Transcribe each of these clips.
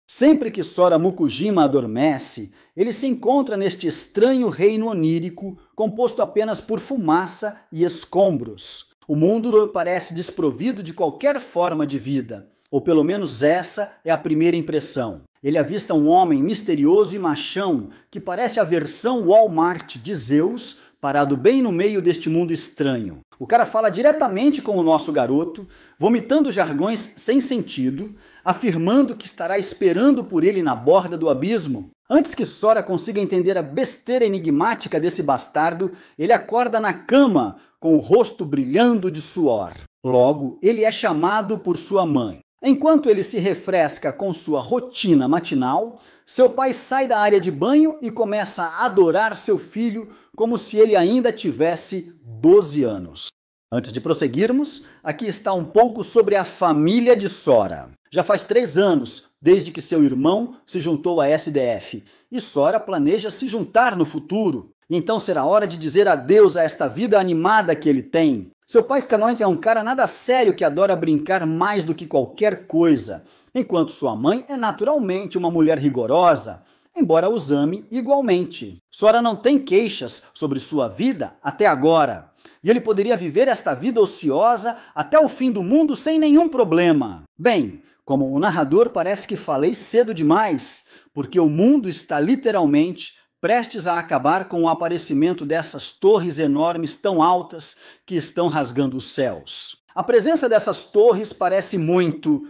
Sempre que Sora Mukujima adormece, ele se encontra neste estranho reino onírico composto apenas por fumaça e escombros. O mundo parece desprovido de qualquer forma de vida, ou pelo menos essa é a primeira impressão. Ele avista um homem misterioso e machão que parece a versão Walmart de Zeus, parado bem no meio deste mundo estranho. O cara fala diretamente com o nosso garoto, vomitando jargões sem sentido, afirmando que estará esperando por ele na borda do abismo. Antes que Sora consiga entender a besteira enigmática desse bastardo, ele acorda na cama, com o rosto brilhando de suor. Logo, ele é chamado por sua mãe. Enquanto ele se refresca com sua rotina matinal, seu pai sai da área de banho e começa a adorar seu filho como se ele ainda tivesse 12 anos. Antes de prosseguirmos, aqui está um pouco sobre a família de Sora. Já faz 3 anos desde que seu irmão se juntou à SDF e Sora planeja se juntar no futuro. Então será hora de dizer adeus a esta vida animada que ele tem. Seu pai Skanoid é um cara nada sério que adora brincar mais do que qualquer coisa, enquanto sua mãe é naturalmente uma mulher rigorosa, embora os ame igualmente. Sora não tem queixas sobre sua vida até agora, e ele poderia viver esta vida ociosa até o fim do mundo sem nenhum problema. Bem, como o narrador parece que falei cedo demais, porque o mundo está literalmente prestes a acabar com o aparecimento dessas torres enormes tão altas que estão rasgando os céus. A presença dessas torres parece muito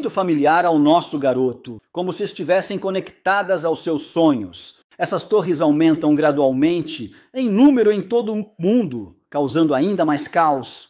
familiar ao nosso garoto, como se estivessem conectadas aos seus sonhos. Essas torres aumentam gradualmente em número em todo o mundo, causando ainda mais caos.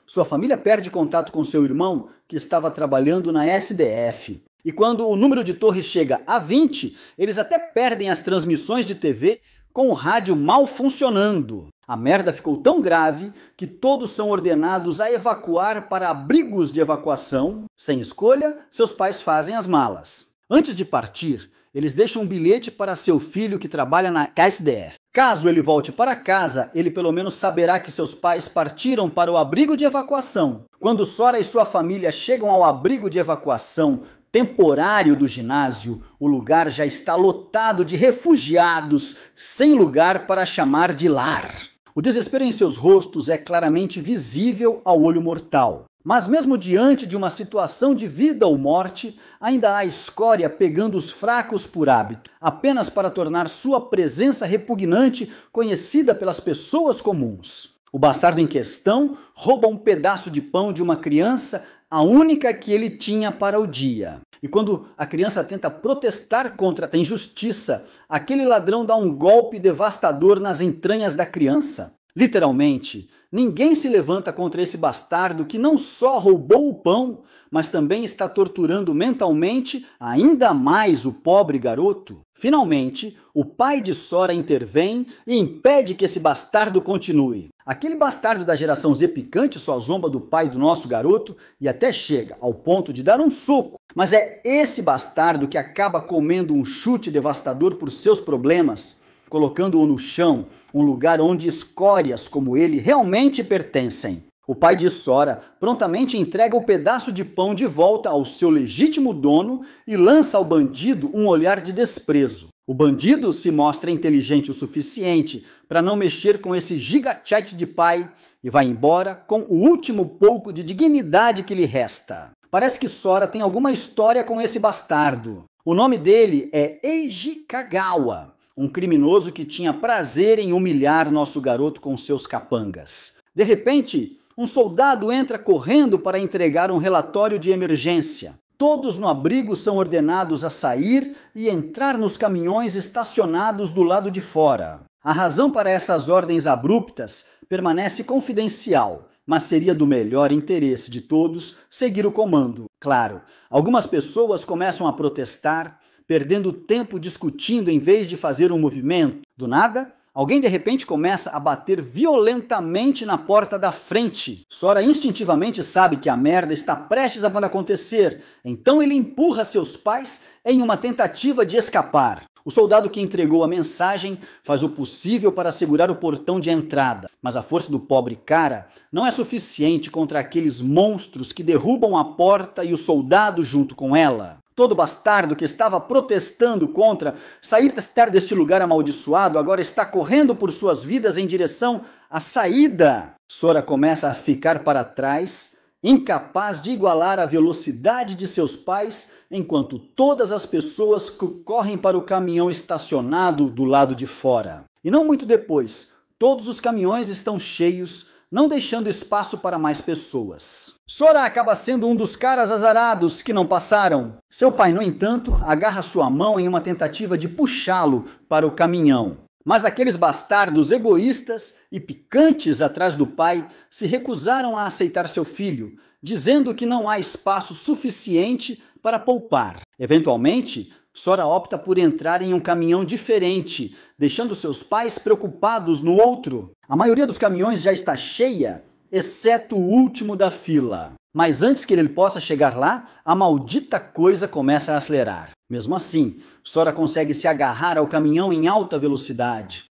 Sua família perde contato com seu irmão, que estava trabalhando na SDF. E quando o número de torres chega a 20, eles até perdem as transmissões de TV com o rádio mal funcionando. A merda ficou tão grave que todos são ordenados a evacuar para abrigos de evacuação. Sem escolha, seus pais fazem as malas. Antes de partir, eles deixam um bilhete para seu filho que trabalha na SDF. Caso ele volte para casa, ele pelo menos saberá que seus pais partiram para o abrigo de evacuação. Quando Sora e sua família chegam ao abrigo de evacuação temporário do ginásio, o lugar já está lotado de refugiados, sem lugar para chamar de lar. O desespero em seus rostos é claramente visível ao olho mortal. Mas mesmo diante de uma situação de vida ou morte, ainda há escória pegando os fracos por hábito, apenas para tornar sua presença repugnante conhecida pelas pessoas comuns. O bastardo em questão rouba um pedaço de pão de uma criança, a única que ele tinha para o dia. E quando a criança tenta protestar contra a injustiça, aquele ladrão dá um golpe devastador nas entranhas da criança. Literalmente, ninguém se levanta contra esse bastardo que não só roubou o pão, mas também está torturando mentalmente ainda mais o pobre garoto. Finalmente, o pai de Sora intervém e impede que esse bastardo continue. Aquele bastardo da geração Z picante só zomba do pai do nosso garoto e até chega ao ponto de dar um soco. Mas é esse bastardo que acaba comendo um chute devastador por seus problemas, colocando-o no chão, um lugar onde escórias como ele realmente pertencem. O pai de Sora prontamente entrega o pedaço de pão de volta ao seu legítimo dono e lança ao bandido um olhar de desprezo. O bandido se mostra inteligente o suficiente para não mexer com esse gigachete de pai e vai embora com o último pouco de dignidade que lhe resta. Parece que Sora tem alguma história com esse bastardo. O nome dele é Eiji Kagawa, um criminoso que tinha prazer em humilhar nosso garoto com seus capangas. De repente, um soldado entra correndo para entregar um relatório de emergência. Todos no abrigo são ordenados a sair e entrar nos caminhões estacionados do lado de fora. A razão para essas ordens abruptas permanece confidencial, mas seria do melhor interesse de todos seguir o comando. Claro, algumas pessoas começam a protestar, perdendo tempo discutindo em vez de fazer um movimento. Do nada, alguém de repente começa a bater violentamente na porta da frente. Sora instintivamente sabe que a merda está prestes a acontecer, então ele empurra seus pais em uma tentativa de escapar. O soldado que entregou a mensagem faz o possível para segurar o portão de entrada, mas a força do pobre cara não é suficiente contra aqueles monstros que derrubam a porta e o soldado junto com ela. Todo bastardo que estava protestando contra sair deste lugar amaldiçoado agora está correndo por suas vidas em direção à saída. Sora começa a ficar para trás, incapaz de igualar a velocidade de seus pais, enquanto todas as pessoas correm para o caminhão estacionado do lado de fora. E não muito depois, todos os caminhões estão cheios, não deixando espaço para mais pessoas. Sora acaba sendo um dos caras azarados que não passaram. Seu pai, no entanto, agarra sua mão em uma tentativa de puxá-lo para o caminhão. Mas aqueles bastardos egoístas e picantes atrás do pai se recusaram a aceitar seu filho, dizendo que não há espaço suficiente para poupar. Eventualmente, Sora opta por entrar em um caminhão diferente, deixando seus pais preocupados no outro. A maioria dos caminhões já está cheia, exceto o último da fila. Mas antes que ele possa chegar lá, a maldita coisa começa a acelerar. Mesmo assim, Sora consegue se agarrar ao caminhão em alta velocidade.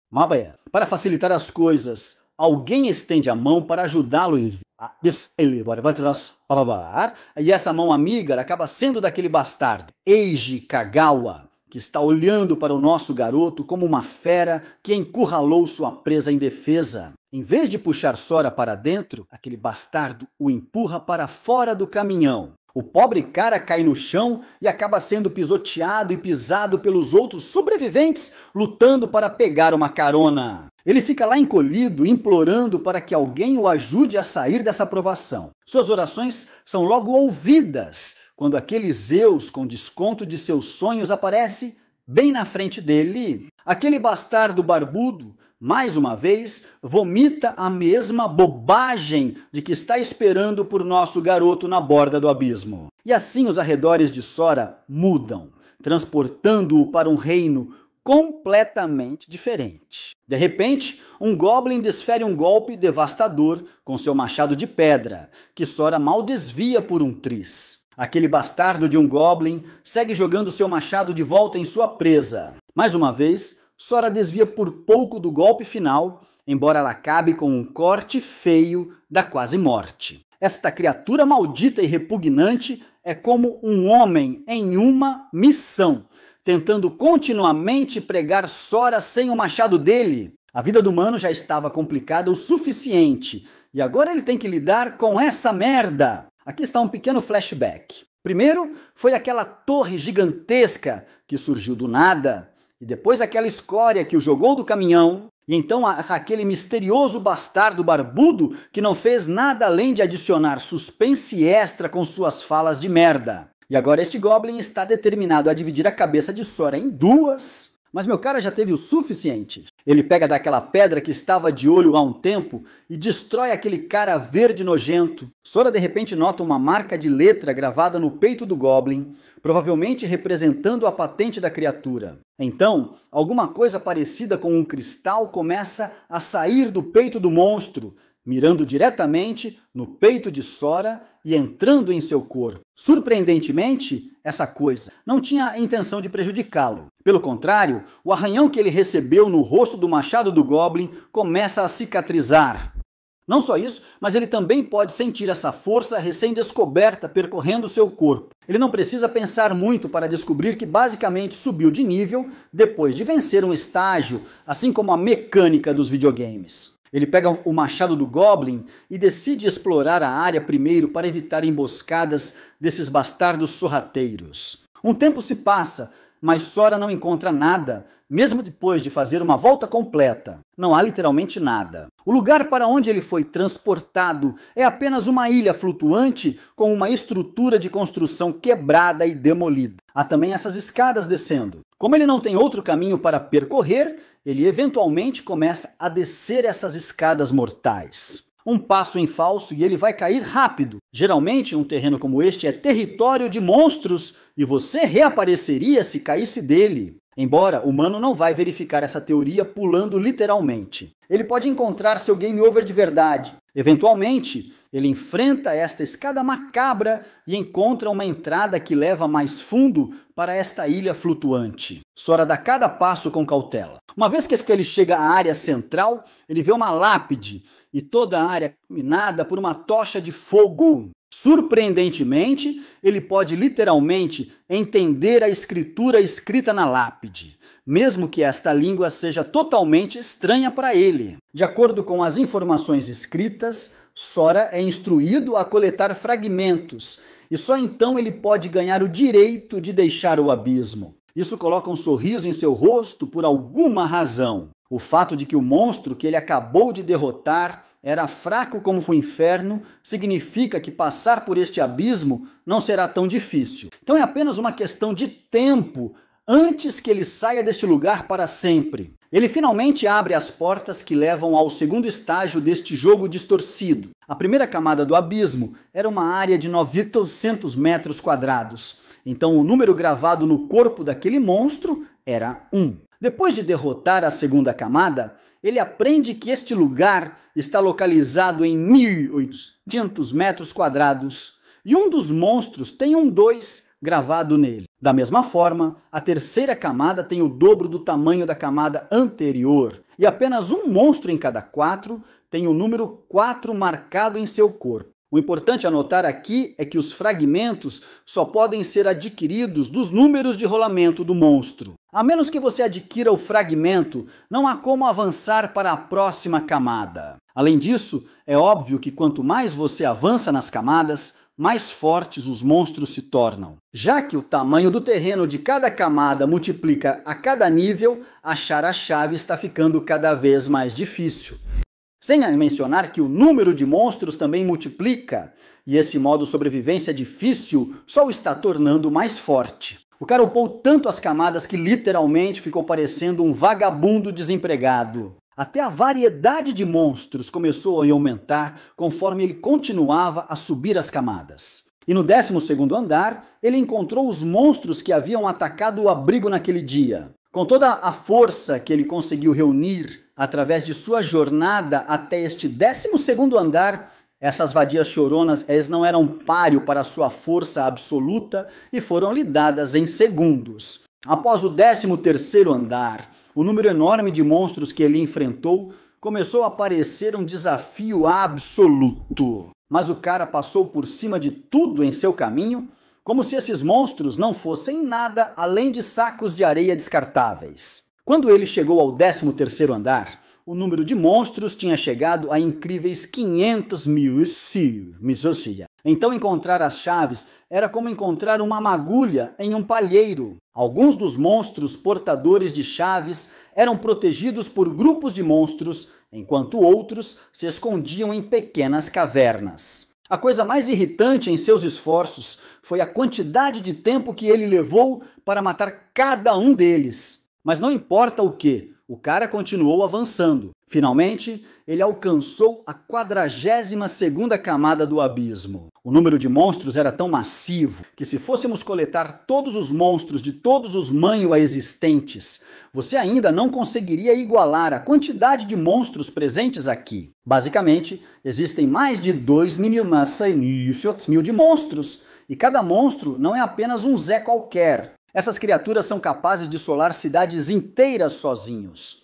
Para facilitar as coisas, alguém estende a mão para ajudá-lo e essa mão amiga acaba sendo daquele bastardo, Eiji Kagawa, que está olhando para o nosso garoto como uma fera que encurralou sua presa indefesa. Em vez de puxar Sora para dentro, aquele bastardo o empurra para fora do caminhão. O pobre cara cai no chão e acaba sendo pisoteado e pisado pelos outros sobreviventes lutando para pegar uma carona. Ele fica lá encolhido, implorando para que alguém o ajude a sair dessa provação. Suas orações são logo ouvidas quando aquele Zeus com desconto de seus sonhos aparece bem na frente dele. Aquele bastardo barbudo, mais uma vez, vomita a mesma bobagem de que está esperando por nosso garoto na borda do abismo. E assim os arredores de Sora mudam, transportando-o para um reino completamente diferente. De repente, um Goblin desfere um golpe devastador com seu machado de pedra, que Sora mal desvia por um triz. Aquele bastardo de um Goblin segue jogando seu machado de volta em sua presa. Mais uma vez, Sora desvia por pouco do golpe final, embora ela acabe com um corte feio da quase morte. Esta criatura maldita e repugnante é como um homem em uma missão, tentando continuamente pregar Sora sem o machado dele. A vida do humano já estava complicada o suficiente, e agora ele tem que lidar com essa merda. Aqui está um pequeno flashback. Primeiro foi aquela torre gigantesca que surgiu do nada, e depois aquela escória que o jogou do caminhão, e então aquele misterioso bastardo barbudo que não fez nada além de adicionar suspense extra com suas falas de merda. E agora este Goblin está determinado a dividir a cabeça de Sora em duas. Mas meu cara já teve o suficiente. Ele pega daquela pedra que estava de olho há um tempo e destrói aquele cara verde nojento. Sora de repente nota uma marca de letra gravada no peito do Goblin, provavelmente representando a patente da criatura. Então, alguma coisa parecida com um cristal começa a sair do peito do monstro, mirando diretamente no peito de Sora e entrando em seu corpo. Surpreendentemente, essa coisa não tinha a intenção de prejudicá-lo. Pelo contrário, o arranhão que ele recebeu no rosto do machado do Goblin começa a cicatrizar. Não só isso, mas ele também pode sentir essa força recém-descoberta percorrendo seu corpo. Ele não precisa pensar muito para descobrir que basicamente subiu de nível depois de vencer um estágio, assim como a mecânica dos videogames. Ele pega o machado do Goblin e decide explorar a área primeiro para evitar emboscadas desses bastardos sorrateiros. Um tempo se passa, mas Sora não encontra nada, mesmo depois de fazer uma volta completa. Não há literalmente nada. O lugar para onde ele foi transportado é apenas uma ilha flutuante com uma estrutura de construção quebrada e demolida. Há também essas escadas descendo. Como ele não tem outro caminho para percorrer, ele eventualmente começa a descer essas escadas mortais. Um passo em falso e ele vai cair rápido. Geralmente, um terreno como este é território de monstros e você reapareceria se caísse dele. Embora o humano não vai verificar essa teoria pulando literalmente. Ele pode encontrar seu game over de verdade. Eventualmente, ele enfrenta esta escada macabra e encontra uma entrada que leva mais fundo para esta ilha flutuante. Sora dá cada passo com cautela. Uma vez que ele chega à área central, ele vê uma lápide e toda a área iluminada por uma tocha de fogo. Surpreendentemente, ele pode literalmente entender a escritura escrita na lápide, mesmo que esta língua seja totalmente estranha para ele. De acordo com as informações escritas, Sora é instruído a coletar fragmentos, e só então ele pode ganhar o direito de deixar o abismo. Isso coloca um sorriso em seu rosto por alguma razão. O fato de que o monstro que ele acabou de derrotar era fraco como o inferno significa que passar por este abismo não será tão difícil. Então é apenas uma questão de tempo antes que ele saia deste lugar para sempre. Ele finalmente abre as portas que levam ao segundo estágio deste jogo distorcido. A primeira camada do abismo era uma área de 900 metros quadrados. Então o número gravado no corpo daquele monstro era 1. Depois de derrotar a segunda camada, ele aprende que este lugar está localizado em 1.800 metros quadrados e um dos monstros tem um 2 gravado nele. Da mesma forma, a terceira camada tem o dobro do tamanho da camada anterior e apenas um monstro em cada 4 tem o número 4 marcado em seu corpo. O importante a notar aqui é que os fragmentos só podem ser adquiridos dos números de rolamento do monstro. A menos que você adquira o fragmento, não há como avançar para a próxima camada. Além disso, é óbvio que quanto mais você avança nas camadas, mais fortes os monstros se tornam. Já que o tamanho do terreno de cada camada multiplica a cada nível, achar a chave está ficando cada vez mais difícil. Sem mencionar que o número de monstros também multiplica, e esse modo sobrevivência difícil só o está tornando mais forte. O cara upou tanto as camadas que literalmente ficou parecendo um vagabundo desempregado. Até a variedade de monstros começou a aumentar conforme ele continuava a subir as camadas. E no 12º andar, ele encontrou os monstros que haviam atacado o abrigo naquele dia. Com toda a força que ele conseguiu reunir através de sua jornada até este 12º andar, essas vadias choronas não eram páreo para sua força absoluta e foram lhe dadas em segundos. Após o 13º andar, o número enorme de monstros que ele enfrentou começou a parecer um desafio absoluto. Mas o cara passou por cima de tudo em seu caminho, como se esses monstros não fossem nada além de sacos de areia descartáveis. Quando ele chegou ao 13º andar, o número de monstros tinha chegado a incríveis 500.000. Então encontrar as chaves era como encontrar uma magulha em um palheiro. Alguns dos monstros portadores de chaves eram protegidos por grupos de monstros, enquanto outros se escondiam em pequenas cavernas. A coisa mais irritante em seus esforços foi a quantidade de tempo que ele levou para matar cada um deles. Mas não importa o que, o cara continuou avançando. Finalmente, ele alcançou a 42ª camada do abismo. O número de monstros era tão massivo que se fôssemos coletar todos os monstros de todos os Manhwa existentes, você ainda não conseguiria igualar a quantidade de monstros presentes aqui. Basicamente, existem mais de 2.600.000 de monstros, e cada monstro não é apenas um Zé qualquer. Essas criaturas são capazes de solar cidades inteiras sozinhos.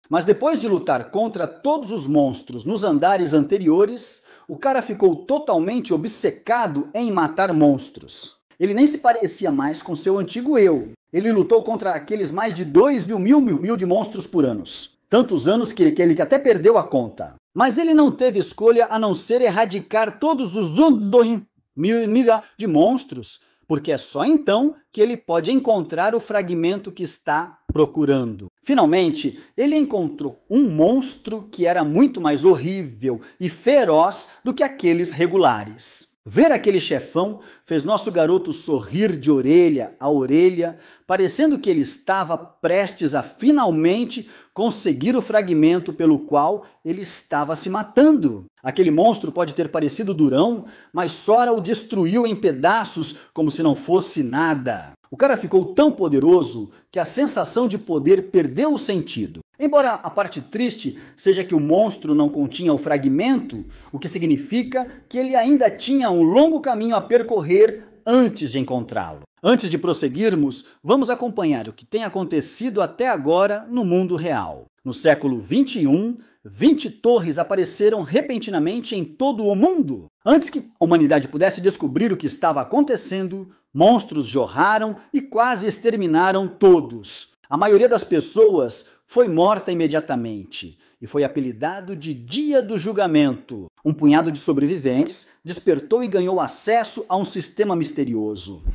Mas depois de lutar contra todos os monstros nos andares anteriores, o cara ficou totalmente obcecado em matar monstros. Ele nem se parecia mais com seu antigo eu. Ele lutou contra aqueles mais de 2.000 de monstros por ano. Tantos anos que ele até perdeu a conta. Mas ele não teve escolha a não ser erradicar todos os 2.000 de monstros, porque é só então que ele pode encontrar o fragmento que está procurando. Finalmente, ele encontrou um monstro que era muito mais horrível e feroz do que aqueles regulares. Ver aquele chefão fez nosso garoto sorrir de orelha a orelha, parecendo que ele estava prestes a finalmente conseguir o fragmento pelo qual ele estava se matando. Aquele monstro pode ter parecido durão, mas Sora o destruiu em pedaços como se não fosse nada. O cara ficou tão poderoso que a sensação de poder perdeu o sentido. Embora a parte triste seja que o monstro não continha o fragmento, o que significa que ele ainda tinha um longo caminho a percorrer antes de encontrá-lo. Antes de prosseguirmos, vamos acompanhar o que tem acontecido até agora no mundo real. No século XXI, 20 torres apareceram repentinamente em todo o mundo. Antes que a humanidade pudesse descobrir o que estava acontecendo, monstros jorraram e quase exterminaram todos. A maioria das pessoas foi morta imediatamente e foi apelidado de Dia do Julgamento. Um punhado de sobreviventes despertou e ganhou acesso a um sistema misterioso.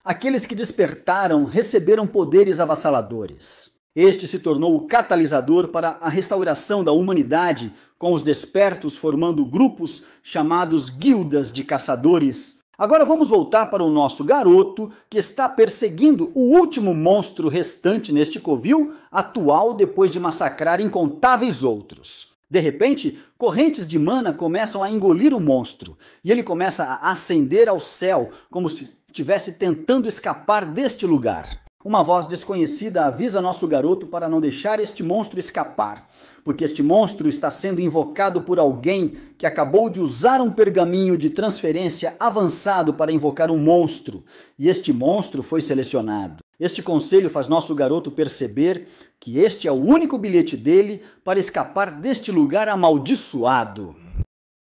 Aqueles que despertaram receberam poderes avassaladores. Este se tornou o catalisador para a restauração da humanidade, com os despertos formando grupos chamados guildas de caçadores. Agora vamos voltar para o nosso garoto, que está perseguindo o último monstro restante neste covil atual depois de massacrar incontáveis outros. De repente, correntes de mana começam a engolir o monstro, e ele começa a ascender ao céu, como se estivesse tentando escapar deste lugar. Uma voz desconhecida avisa nosso garoto para não deixar este monstro escapar, porque este monstro está sendo invocado por alguém que acabou de usar um pergaminho de transferência avançado para invocar um monstro, e este monstro foi selecionado. Este conselho faz nosso garoto perceber que este é o único bilhete dele para escapar deste lugar amaldiçoado.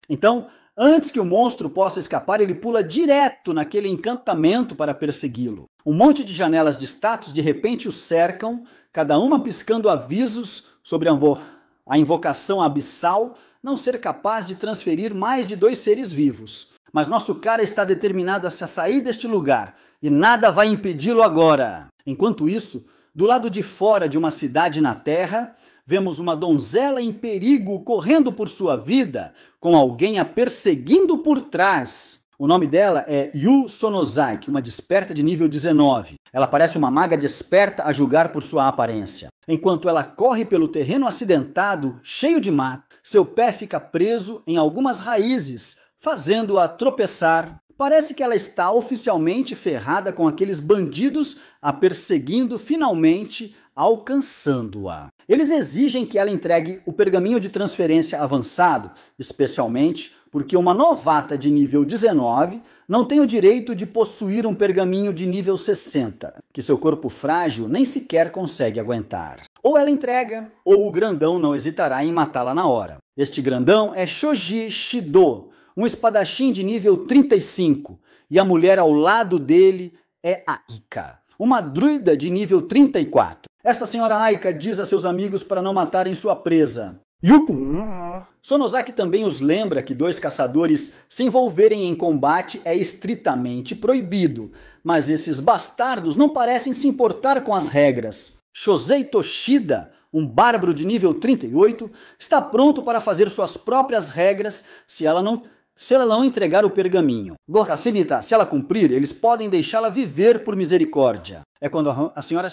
Então, antes que o monstro possa escapar, ele pula direto naquele encantamento para persegui-lo. Um monte de janelas de status de repente o cercam, cada uma piscando avisos sobre a invocação abissal não ser capaz de transferir mais de 2 seres vivos. Mas nosso cara está determinado a sair deste lugar e nada vai impedi-lo agora. Enquanto isso, do lado de fora de uma cidade na Terra, vemos uma donzela em perigo correndo por sua vida, com alguém a perseguindo por trás. O nome dela é Yu Sonozaki, uma desperta de nível 19. Ela parece uma maga desperta a julgar por sua aparência. Enquanto ela corre pelo terreno acidentado, cheio de mato, seu pé fica preso em algumas raízes, fazendo-a tropeçar. Parece que ela está oficialmente ferrada com aqueles bandidos a perseguindo finalmente, alcançando-a. Eles exigem que ela entregue o pergaminho de transferência avançado, especialmente porque uma novata de nível 19 não tem o direito de possuir um pergaminho de nível 60, que seu corpo frágil nem sequer consegue aguentar. Ou ela entrega, ou o grandão não hesitará em matá-la na hora. Este grandão é Shoji Shido, um espadachim de nível 35, e a mulher ao lado dele é Aika, uma druida de nível 34. Esta senhora Aika diz a seus amigos para não matarem sua presa. Sonozaki também os lembra que 2 caçadores se envolverem em combate é estritamente proibido, mas esses bastardos não parecem se importar com as regras. Shosei Toshida, um bárbaro de nível 38, está pronto para fazer suas próprias regras se ela não entregar o pergaminho. Gorkasenita, se ela cumprir, eles podem deixá-la viver por misericórdia. É quando a senhora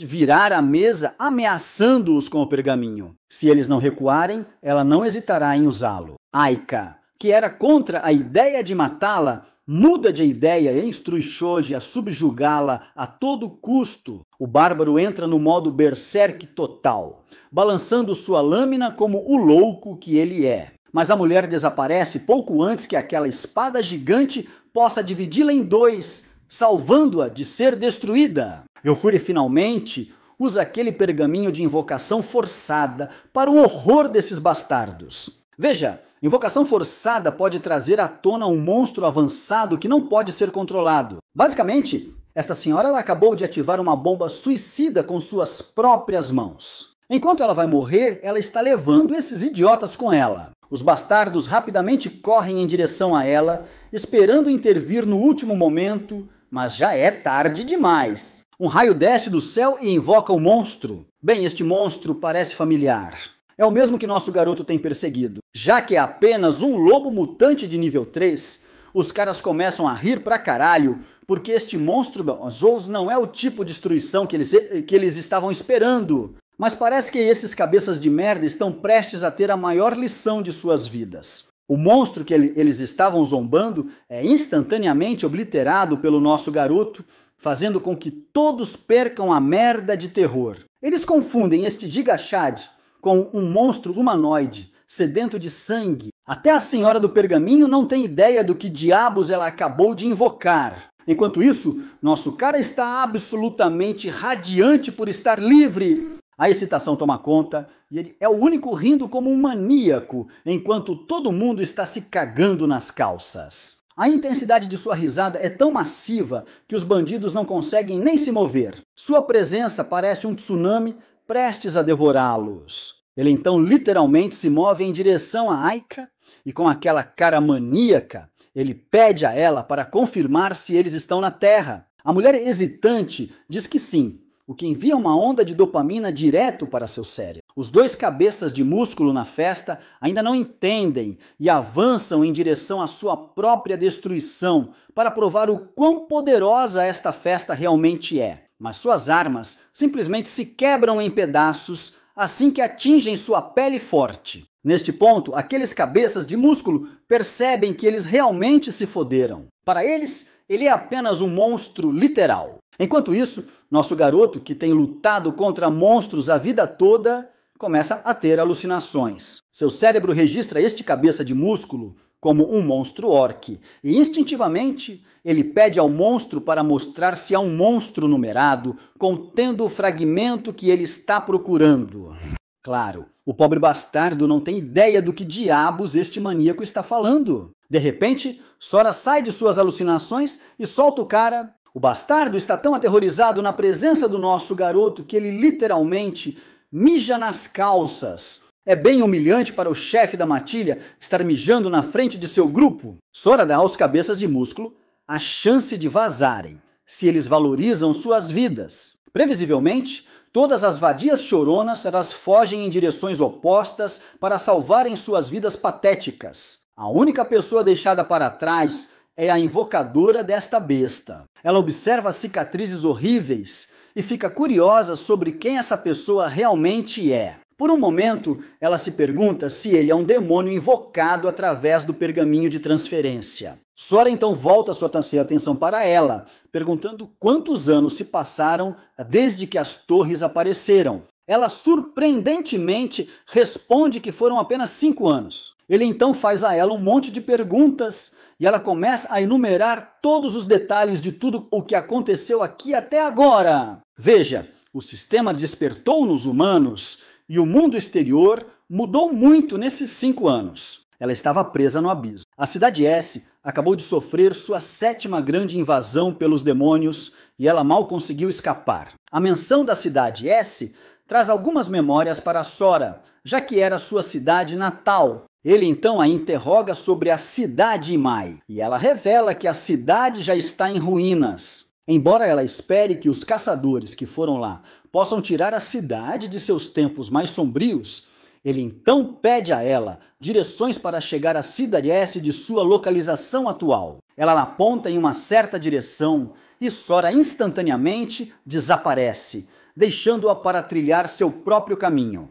virar a mesa ameaçando-os com o pergaminho. Se eles não recuarem, ela não hesitará em usá-lo. Aika, que era contra a ideia de matá-la, muda de ideia e instrui Shoji a subjugá-la a todo custo. O bárbaro entra no modo berserk total, balançando sua lâmina como o louco que ele é. Mas a mulher desaparece pouco antes que aquela espada gigante possa dividi-la em 2, salvando-a de ser destruída. Yokuri finalmente usa aquele pergaminho de invocação forçada para o horror desses bastardos. Veja, invocação forçada pode trazer à tona um monstro avançado que não pode ser controlado. Basicamente, esta senhora ela acabou de ativar uma bomba suicida com suas próprias mãos. Enquanto ela vai morrer, ela está levando esses idiotas com ela. Os bastardos rapidamente correm em direção a ela, esperando intervir no último momento, mas já é tarde demais. Um raio desce do céu e invoca o monstro. Bem, este monstro parece familiar. É o mesmo que nosso garoto tem perseguido. Já que é apenas um lobo mutante de nível 3, os caras começam a rir pra caralho, porque este monstro Zous não é o tipo de destruição que eles estavam esperando. Mas parece que esses cabeças de merda estão prestes a ter a maior lição de suas vidas. O monstro que eles estavam zombando é instantaneamente obliterado pelo nosso garoto, fazendo com que todos percam a merda de terror. Eles confundem este Gigachad com um monstro humanoide, sedento de sangue. Até a senhora do pergaminho não tem ideia do que diabos ela acabou de invocar. Enquanto isso, nosso cara está absolutamente radiante por estar livre. A excitação toma conta e ele é o único rindo como um maníaco, enquanto todo mundo está se cagando nas calças. A intensidade de sua risada é tão massiva que os bandidos não conseguem nem se mover. Sua presença parece um tsunami prestes a devorá-los. Ele então literalmente se move em direção a Aika e com aquela cara maníaca, ele pede a ela para confirmar se eles estão na Terra. A mulher hesitante diz que sim, o que envia uma onda de dopamina direto para seu cérebro. Os dois cabeças de músculo na festa ainda não entendem e avançam em direção à sua própria destruição para provar o quão poderosa esta festa realmente é. Mas suas armas simplesmente se quebram em pedaços assim que atingem sua pele forte. Neste ponto, aqueles cabeças de músculo percebem que eles realmente se foderam. Para eles, ele é apenas um monstro literal. Enquanto isso, nosso garoto, que tem lutado contra monstros a vida toda, começa a ter alucinações. Seu cérebro registra este cabeça de músculo como um monstro orc, e instintivamente ele pede ao monstro para mostrar se há um monstro numerado contendo o fragmento que ele está procurando. Claro, o pobre bastardo não tem ideia do que diabos este maníaco está falando. De repente, Sora sai de suas alucinações e solta o cara. O bastardo está tão aterrorizado na presença do nosso garoto que ele literalmente mija nas calças. É bem humilhante para o chefe da matilha estar mijando na frente de seu grupo. Sora dá aos cabeças de músculo a chance de vazarem, se eles valorizam suas vidas. Previsivelmente, todas as vadias choronas elas fogem em direções opostas para salvarem suas vidas patéticas. A única pessoa deixada para trás é a invocadora desta besta. Ela observa as cicatrizes horríveis e fica curiosa sobre quem essa pessoa realmente é. Por um momento, ela se pergunta se ele é um demônio invocado através do pergaminho de transferência. Sora então volta sua atenção para ela, perguntando quantos anos se passaram desde que as torres apareceram. Ela surpreendentemente responde que foram apenas 5 anos. Ele então faz a ela um monte de perguntas e ela começa a enumerar todos os detalhes de tudo o que aconteceu aqui até agora. Veja, o sistema despertou nos humanos e o mundo exterior mudou muito nesses 5 anos. Ela estava presa no abismo. A cidade S acabou de sofrer sua 7ª grande invasão pelos demônios e ela mal conseguiu escapar. A menção da cidade S traz algumas memórias para Sora, já que era sua cidade natal. Ele então a interroga sobre a cidade Imai, e ela revela que a cidade já está em ruínas. Embora ela espere que os caçadores que foram lá possam tirar a cidade de seus tempos mais sombrios, ele então pede a ela direções para chegar à cidade S de sua localização atual. Ela aponta em uma certa direção e Sora instantaneamente desaparece, deixando-a para trilhar seu próprio caminho.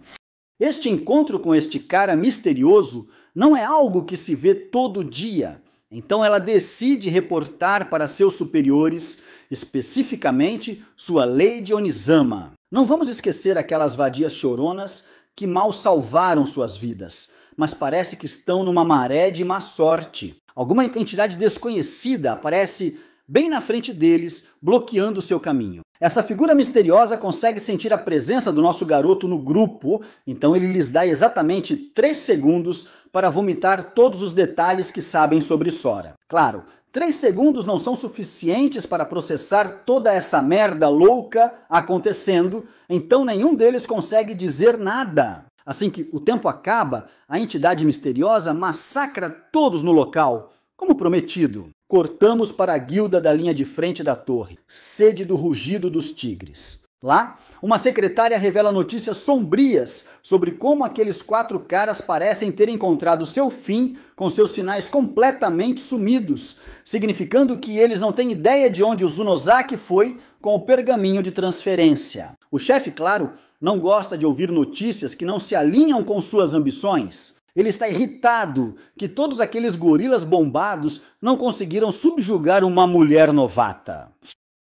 Este encontro com este cara misterioso não é algo que se vê todo dia, então ela decide reportar para seus superiores, especificamente sua Lady Onizama. Não vamos esquecer aquelas vadias choronas que mal salvaram suas vidas, mas parece que estão numa maré de má sorte. Alguma entidade desconhecida aparece bem na frente deles, bloqueando seu caminho. Essa figura misteriosa consegue sentir a presença do nosso garoto no grupo, então ele lhes dá exatamente 3 segundos para vomitar todos os detalhes que sabem sobre Sora. Claro, 3 segundos não são suficientes para processar toda essa merda louca acontecendo, então nenhum deles consegue dizer nada. Assim que o tempo acaba, a entidade misteriosa massacra todos no local, como prometido. Cortamos para a guilda da linha de frente da torre, sede do rugido dos tigres. Lá, uma secretária revela notícias sombrias sobre como aqueles 4 caras parecem ter encontrado seu fim com seus sinais completamente sumidos, significando que eles não têm ideia de onde o Zunozaki foi com o pergaminho de transferência. O chefe, claro, não gosta de ouvir notícias que não se alinham com suas ambições. Ele está irritado que todos aqueles gorilas bombados não conseguiram subjugar uma mulher novata.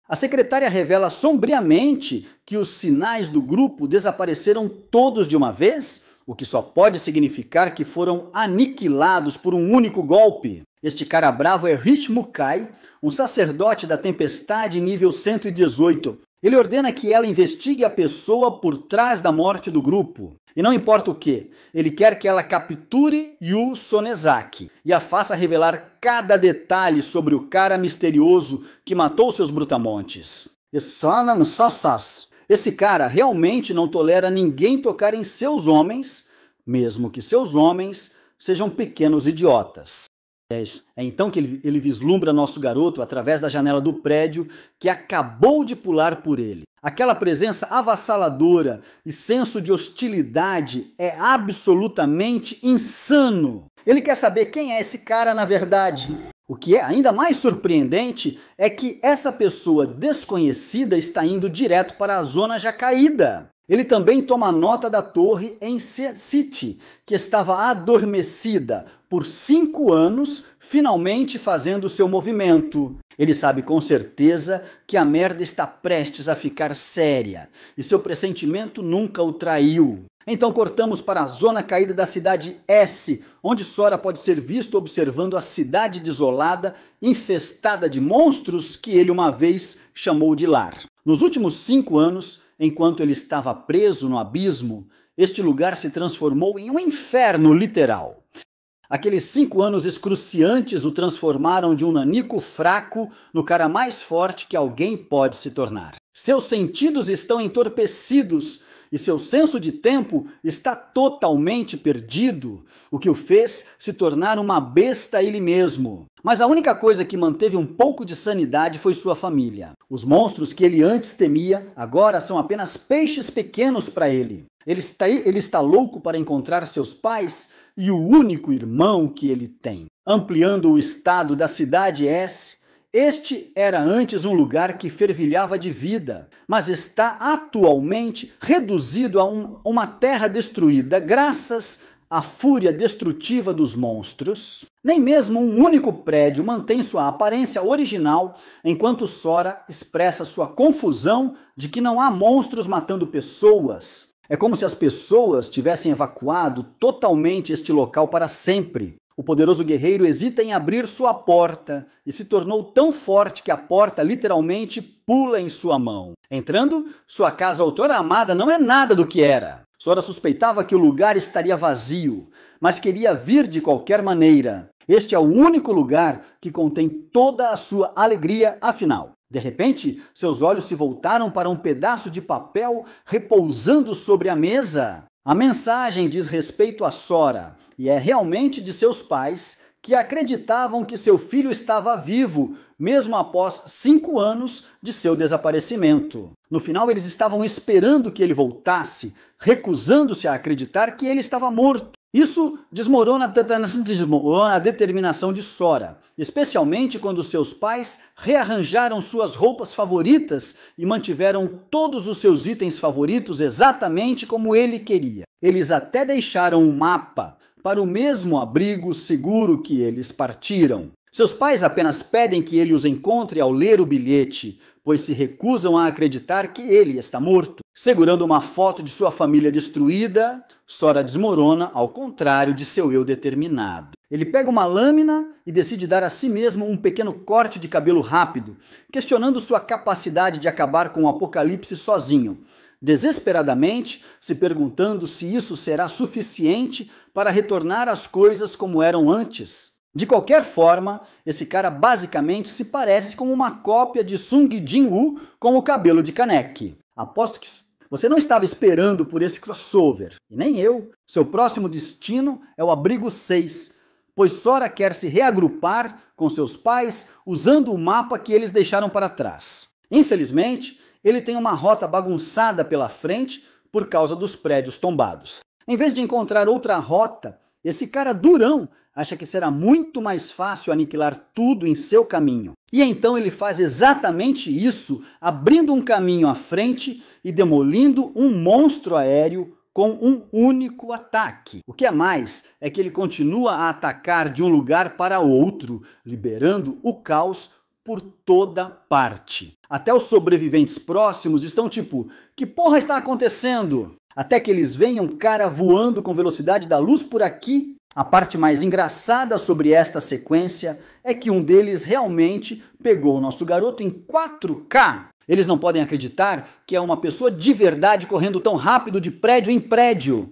A secretária revela sombriamente que os sinais do grupo desapareceram todos de uma vez, o que só pode significar que foram aniquilados por um único golpe. Este cara bravo é Rich Mukai, um sacerdote da tempestade nível 118. Ele ordena que ela investigue a pessoa por trás da morte do grupo. E não importa o que, ele quer que ela capture Yu Sonezaki e a faça revelar cada detalhe sobre o cara misterioso que matou seus brutamontes. Esse cara realmente não tolera ninguém tocar em seus homens, mesmo que seus homens sejam pequenos idiotas. É então que ele vislumbra nosso garoto através da janela do prédio que acabou de pular por ele. Aquela presença avassaladora e senso de hostilidade é absolutamente insano. Ele quer saber quem é esse cara na verdade. O que é ainda mais surpreendente é que essa pessoa desconhecida está indo direto para a zona já caída. Ele também toma nota da torre em City, que estava adormecida por 5 anos, finalmente fazendo seu movimento. Ele sabe com certeza que a merda está prestes a ficar séria, e seu pressentimento nunca o traiu. Então cortamos para a zona caída da cidade S, onde Sora pode ser visto observando a cidade desolada, infestada de monstros que ele uma vez chamou de lar. Nos últimos 5 anos, enquanto ele estava preso no abismo, este lugar se transformou em um inferno literal. Aqueles 5 anos excruciantes o transformaram de um nanico fraco no cara mais forte que alguém pode se tornar. Seus sentidos estão entorpecidos e seu senso de tempo está totalmente perdido, o que o fez se tornar uma besta ele mesmo. Mas a única coisa que manteve um pouco de sanidade foi sua família. Os monstros que ele antes temia agora são apenas peixes pequenos para ele. Ele está louco para encontrar seus pais e o único irmão que ele tem. Ampliando o estado da cidade S, este era antes um lugar que fervilhava de vida, mas está atualmente reduzido a uma terra destruída graças à fúria destrutiva dos monstros. Nem mesmo um único prédio mantém sua aparência original, enquanto Sora expressa sua confusão de que não há monstros matando pessoas. É como se as pessoas tivessem evacuado totalmente este local para sempre. O poderoso guerreiro hesita em abrir sua porta e se tornou tão forte que a porta literalmente pula em sua mão. Entrando, sua casa outrora amada não é nada do que era. Sora suspeitava que o lugar estaria vazio, mas queria vir de qualquer maneira. Este é o único lugar que contém toda a sua alegria, afinal. De repente, seus olhos se voltaram para um pedaço de papel repousando sobre a mesa. A mensagem diz respeito a Sora, e é realmente de seus pais, que acreditavam que seu filho estava vivo, mesmo após 5 anos de seu desaparecimento. No final, eles estavam esperando que ele voltasse, recusando-se a acreditar que ele estava morto. Isso desmorona a determinação de Sora, especialmente quando seus pais rearranjaram suas roupas favoritas e mantiveram todos os seus itens favoritos exatamente como ele queria. Eles até deixaram um mapa para o mesmo abrigo seguro que eles partiram. Seus pais apenas pedem que ele os encontre ao ler o bilhete, pois se recusam a acreditar que ele está morto. Segurando uma foto de sua família destruída, Sora desmorona ao contrário de seu eu determinado. Ele pega uma lâmina e decide dar a si mesmo um pequeno corte de cabelo rápido, questionando sua capacidade de acabar com o apocalipse sozinho, desesperadamente se perguntando se isso será suficiente para retornar às coisas como eram antes. De qualquer forma, esse cara basicamente se parece com uma cópia de Sung Jin-woo com o cabelo de Kaneki. Aposto que você não estava esperando por esse crossover, e nem eu. Seu próximo destino é o abrigo 6, pois Sora quer se reagrupar com seus pais usando o mapa que eles deixaram para trás. Infelizmente, ele tem uma rota bagunçada pela frente por causa dos prédios tombados. Em vez de encontrar outra rota, esse cara durão acha que será muito mais fácil aniquilar tudo em seu caminho. E então ele faz exatamente isso, abrindo um caminho à frente e demolindo um monstro aéreo com um único ataque. O que é mais é que ele continua a atacar de um lugar para outro, liberando o caos por toda parte. Até os sobreviventes próximos estão tipo, que porra está acontecendo? Até que eles veem um cara voando com velocidade da luz por aqui A parte mais engraçada sobre esta sequência é que um deles realmente pegou o nosso garoto em 4K. Eles não podem acreditar que é uma pessoa de verdade correndo tão rápido de prédio em prédio.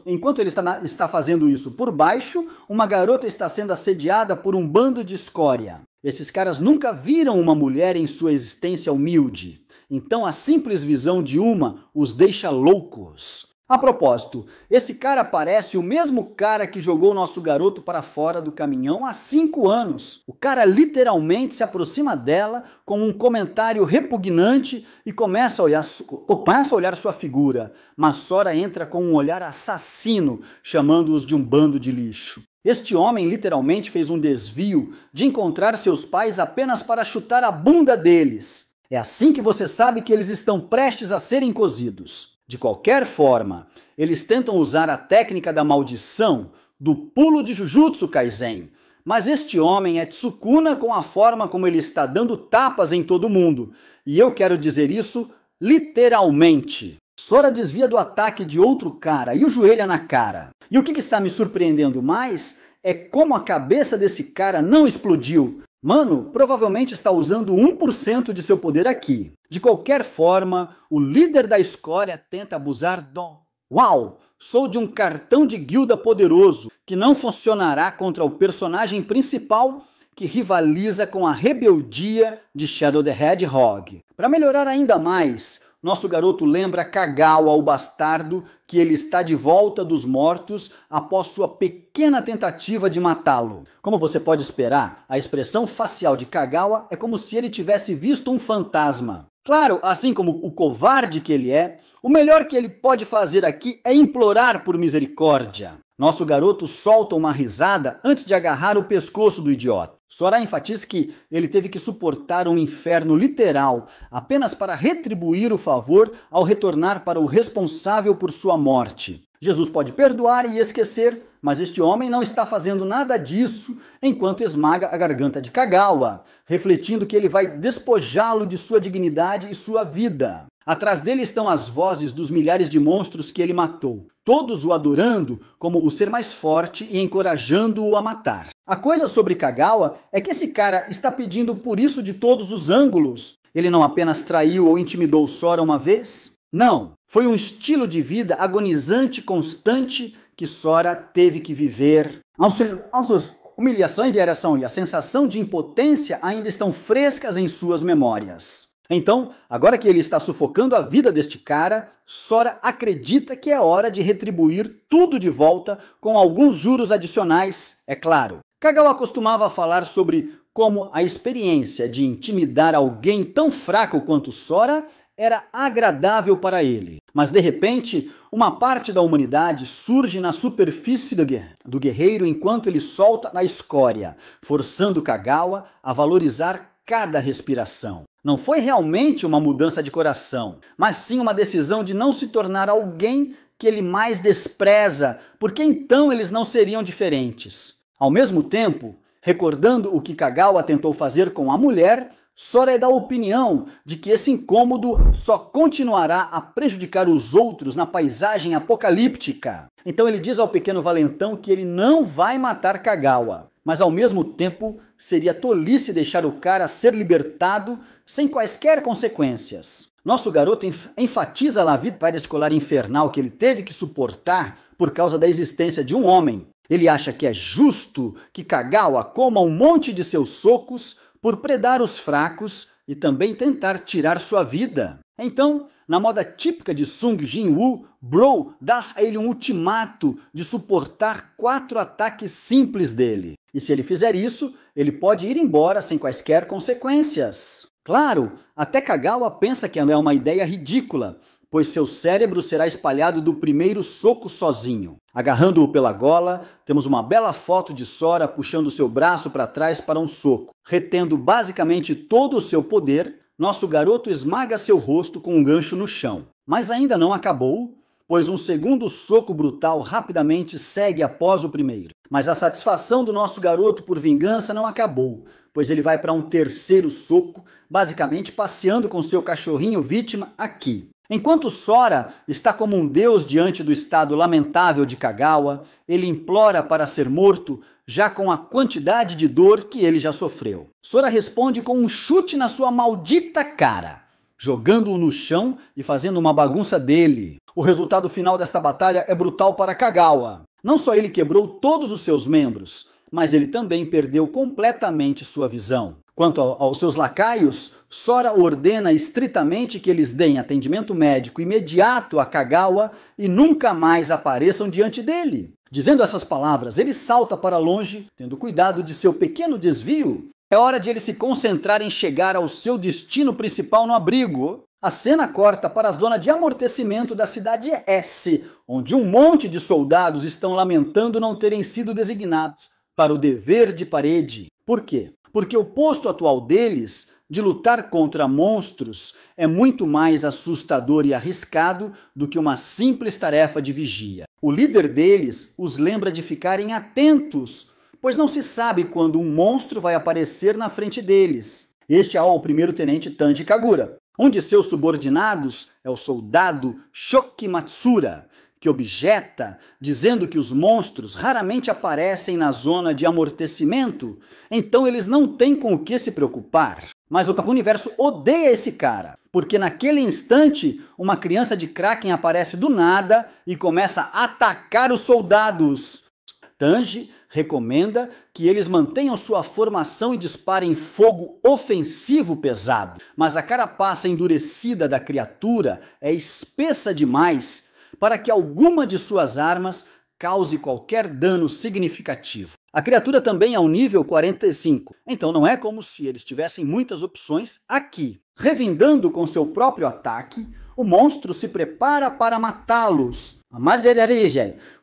Enquanto ele está fazendo isso por baixo, uma garota está sendo assediada por um bando de escória. Esses caras nunca viram uma mulher em sua existência humilde. Então a simples visão de uma os deixa loucos. A propósito, esse cara parece o mesmo cara que jogou o nosso garoto para fora do caminhão há 5 anos. O cara literalmente se aproxima dela com um comentário repugnante e começa a olhar sua figura. Mas Sora entra com um olhar assassino, chamando-os de um bando de lixo. Este homem literalmente fez um desvio de encontrar seus pais apenas para chutar a bunda deles. É assim que você sabe que eles estão prestes a serem cozidos. De qualquer forma, eles tentam usar a técnica da maldição, do pulo de Jujutsu Kaisen. Mas este homem é Tsukuna com a forma como ele está dando tapas em todo mundo. E eu quero dizer isso literalmente. Sora desvia do ataque de outro cara e o joelha na cara. E o que está me surpreendendo mais é como a cabeça desse cara não explodiu. Mano, provavelmente está usando 1% de seu poder aqui. De qualquer forma, o líder da escória tenta abusar do... Uau! Sou de um cartão de guilda poderoso que não funcionará contra o personagem principal que rivaliza com a rebeldia de Shadow the Hedgehog. Para melhorar ainda mais, nosso garoto lembra Kagawa, o bastardo, que ele está de volta dos mortos após sua pequena tentativa de matá-lo. Como você pode esperar, a expressão facial de Kagawa é como se ele tivesse visto um fantasma. Claro, assim como o covarde que ele é, o melhor que ele pode fazer aqui é implorar por misericórdia. Nosso garoto solta uma risada antes de agarrar o pescoço do idiota. Sora enfatiza que ele teve que suportar um inferno literal apenas para retribuir o favor ao retornar para o responsável por sua morte. Jesus pode perdoar e esquecer, mas este homem não está fazendo nada disso enquanto esmaga a garganta de Kagawa, refletindo que ele vai despojá-lo de sua dignidade e sua vida. Atrás dele estão as vozes dos milhares de monstros que ele matou, todos o adorando como o ser mais forte e encorajando-o a matar. A coisa sobre Kagawa é que esse cara está pedindo por isso de todos os ângulos. Ele não apenas traiu ou intimidou Sora uma vez? Não, foi um estilo de vida agonizante constante que Sora teve que viver. As humilhações de eração e a sensação de impotência ainda estão frescas em suas memórias. Então, agora que ele está sufocando a vida deste cara, Sora acredita que é hora de retribuir tudo de volta com alguns juros adicionais, é claro. Kagawa costumava falar sobre como a experiência de intimidar alguém tão fraco quanto Sora era agradável para ele. Mas de repente, uma parte da humanidade surge na superfície do guerreiro enquanto ele solta na escória, forçando Kagawa a valorizar cada respiração. Não foi realmente uma mudança de coração, mas sim uma decisão de não se tornar alguém que ele mais despreza, porque então eles não seriam diferentes. Ao mesmo tempo, recordando o que Kagawa tentou fazer com a mulher, Sora é da opinião de que esse incômodo só continuará a prejudicar os outros na paisagem apocalíptica. Então ele diz ao pequeno valentão que ele não vai matar Kagawa, mas ao mesmo tempo seria tolice deixar o cara ser libertado sem quaisquer consequências. Nosso garoto enfatiza a vida escolar infernal que ele teve que suportar por causa da existência de um homem. Ele acha que é justo que Kagawa coma um monte de seus socos por predar os fracos e também tentar tirar sua vida. Então, na moda típica de Sung Jin-woo, Bro dá a ele um ultimato de suportar 4 ataques simples dele. E se ele fizer isso, ele pode ir embora sem quaisquer consequências. Claro, até Kagawa pensa que é uma ideia ridícula, pois seu cérebro será espalhado do primeiro soco sozinho. Agarrando-o pela gola, temos uma bela foto de Sora puxando seu braço para trás para um soco. Retendo basicamente todo o seu poder, nosso garoto esmaga seu rosto com um gancho no chão. Mas ainda não acabou, pois um segundo soco brutal rapidamente segue após o primeiro. Mas a satisfação do nosso garoto por vingança não acabou, pois ele vai para um terceiro soco, basicamente passeando com seu cachorrinho vítima aqui. Enquanto Sora está como um deus diante do estado lamentável de Kagawa, ele implora para ser morto, já com a quantidade de dor que ele já sofreu. Sora responde com um chute na sua maldita cara, jogando-o no chão e fazendo uma bagunça dele. O resultado final desta batalha é brutal para Kagawa. Não só ele quebrou todos os seus membros, mas ele também perdeu completamente sua visão. Quanto aos seus lacaios, Sora ordena estritamente que eles deem atendimento médico imediato a Kagawa e nunca mais apareçam diante dele. Dizendo essas palavras, ele salta para longe, tendo cuidado de seu pequeno desvio. É hora de ele se concentrar em chegar ao seu destino principal no abrigo. A cena corta para a zona de amortecimento da cidade S, onde um monte de soldados estão lamentando não terem sido designados para o dever de parede. Por quê? Porque o posto atual deles, de lutar contra monstros, é muito mais assustador e arriscado do que uma simples tarefa de vigia. O líder deles os lembra de ficarem atentos, pois não se sabe quando um monstro vai aparecer na frente deles. Este é o primeiro-tenente Tanji Kagura. Um de seus subordinados é o soldado Shoki Matsura, que objeta, dizendo que os monstros raramente aparecem na zona de amortecimento, então eles não têm com o que se preocupar. Mas o Universo odeia esse cara, porque naquele instante uma criança de Kraken aparece do nada e começa a atacar os soldados. Tanji recomenda que eles mantenham sua formação e disparem fogo ofensivo pesado, mas a carapaça endurecida da criatura é espessa demais para que alguma de suas armas cause qualquer dano significativo. A criatura também é ao nível 45, então não é como se eles tivessem muitas opções aqui. Revindando com seu próprio ataque, o monstro se prepara para matá-los.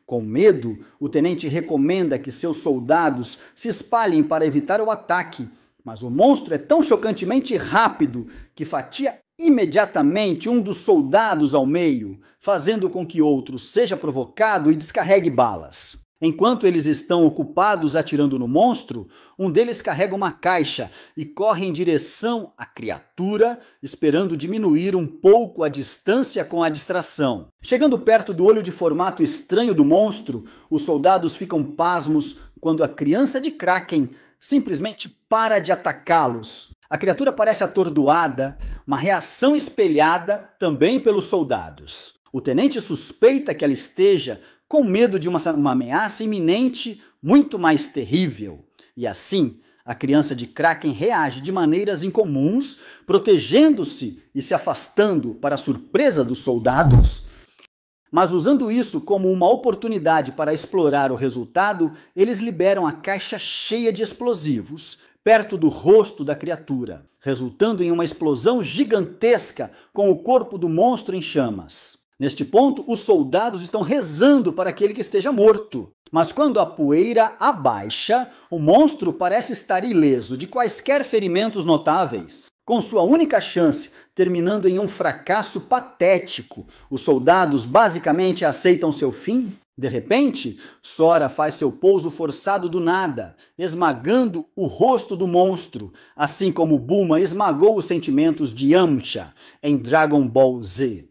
Com medo, o tenente recomenda que seus soldados se espalhem para evitar o ataque, mas o monstro é tão chocantemente rápido que fatia imediatamente um dos soldados ao meio, fazendo com que outro seja provocado e descarregue balas. Enquanto eles estão ocupados atirando no monstro, um deles carrega uma caixa e corre em direção à criatura, esperando diminuir um pouco a distância com a distração. Chegando perto do olho de formato estranho do monstro, os soldados ficam pasmos quando a criança de Kraken simplesmente para de atacá-los. A criatura parece atordoada, uma reação espelhada também pelos soldados. O tenente suspeita que ela esteja com medo de uma ameaça iminente muito mais terrível. E assim, a criança de Kraken reage de maneiras incomuns, protegendo-se e se afastando para a surpresa dos soldados. Mas usando isso como uma oportunidade para explorar o resultado, eles liberam a caixa cheia de explosivos perto do rosto da criatura, resultando em uma explosão gigantesca com o corpo do monstro em chamas. Neste ponto, os soldados estão rezando para aquele que esteja morto. Mas quando a poeira abaixa, o monstro parece estar ileso de quaisquer ferimentos notáveis. Com sua única chance terminando em um fracasso patético, os soldados basicamente aceitam seu fim. De repente, Sora faz seu pouso forçado do nada, esmagando o rosto do monstro, assim como Bulma esmagou os sentimentos de Yamcha em Dragon Ball Z.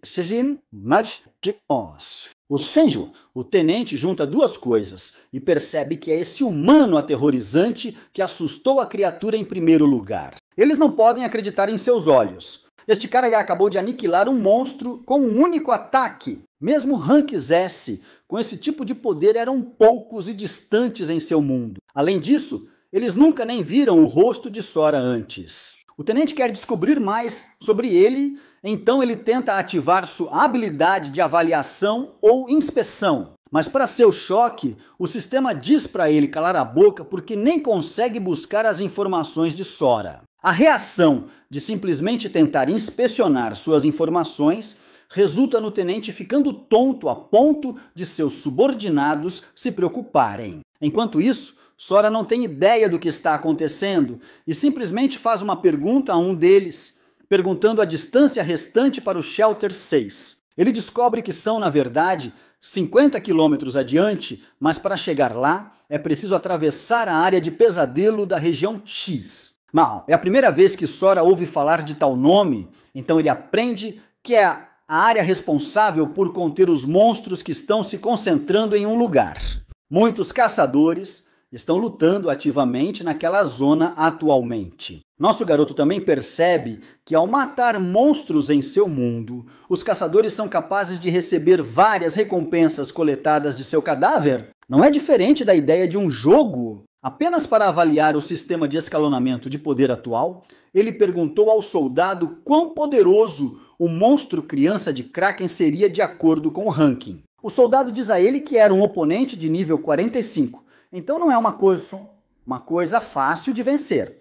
O Senju, o tenente, junta duas coisas e percebe que é esse humano aterrorizante que assustou a criatura em primeiro lugar. Eles não podem acreditar em seus olhos. Este cara já acabou de aniquilar um monstro com um único ataque. Mesmo Ranks S, com esse tipo de poder, eram poucos e distantes em seu mundo. Além disso, eles nunca nem viram o rosto de Sora antes. O tenente quer descobrir mais sobre ele, então ele tenta ativar sua habilidade de avaliação ou inspeção. Mas para seu choque, o sistema diz para ele calar a boca porque nem consegue buscar as informações de Sora. A reação de simplesmente tentar inspecionar suas informações resulta no tenente ficando tonto a ponto de seus subordinados se preocuparem. Enquanto isso, Sora não tem ideia do que está acontecendo e simplesmente faz uma pergunta a um deles, perguntando a distância restante para o Shelter 6. Ele descobre que são, na verdade, 50 quilômetros adiante, mas para chegar lá é preciso atravessar a área de pesadelo da região X. Mal, é a primeira vez que Sora ouve falar de tal nome, então ele aprende que é a área responsável por conter os monstros que estão se concentrando em um lugar. Muitos caçadores estão lutando ativamente naquela zona atualmente. Nosso garoto também percebe que ao matar monstros em seu mundo, os caçadores são capazes de receber várias recompensas coletadas de seu cadáver. Não é diferente da ideia de um jogo. Apenas para avaliar o sistema de escalonamento de poder atual, ele perguntou ao soldado quão poderoso o monstro criança de Kraken seria de acordo com o ranking. O soldado diz a ele que era um oponente de nível 45, então não é uma coisa fácil de vencer.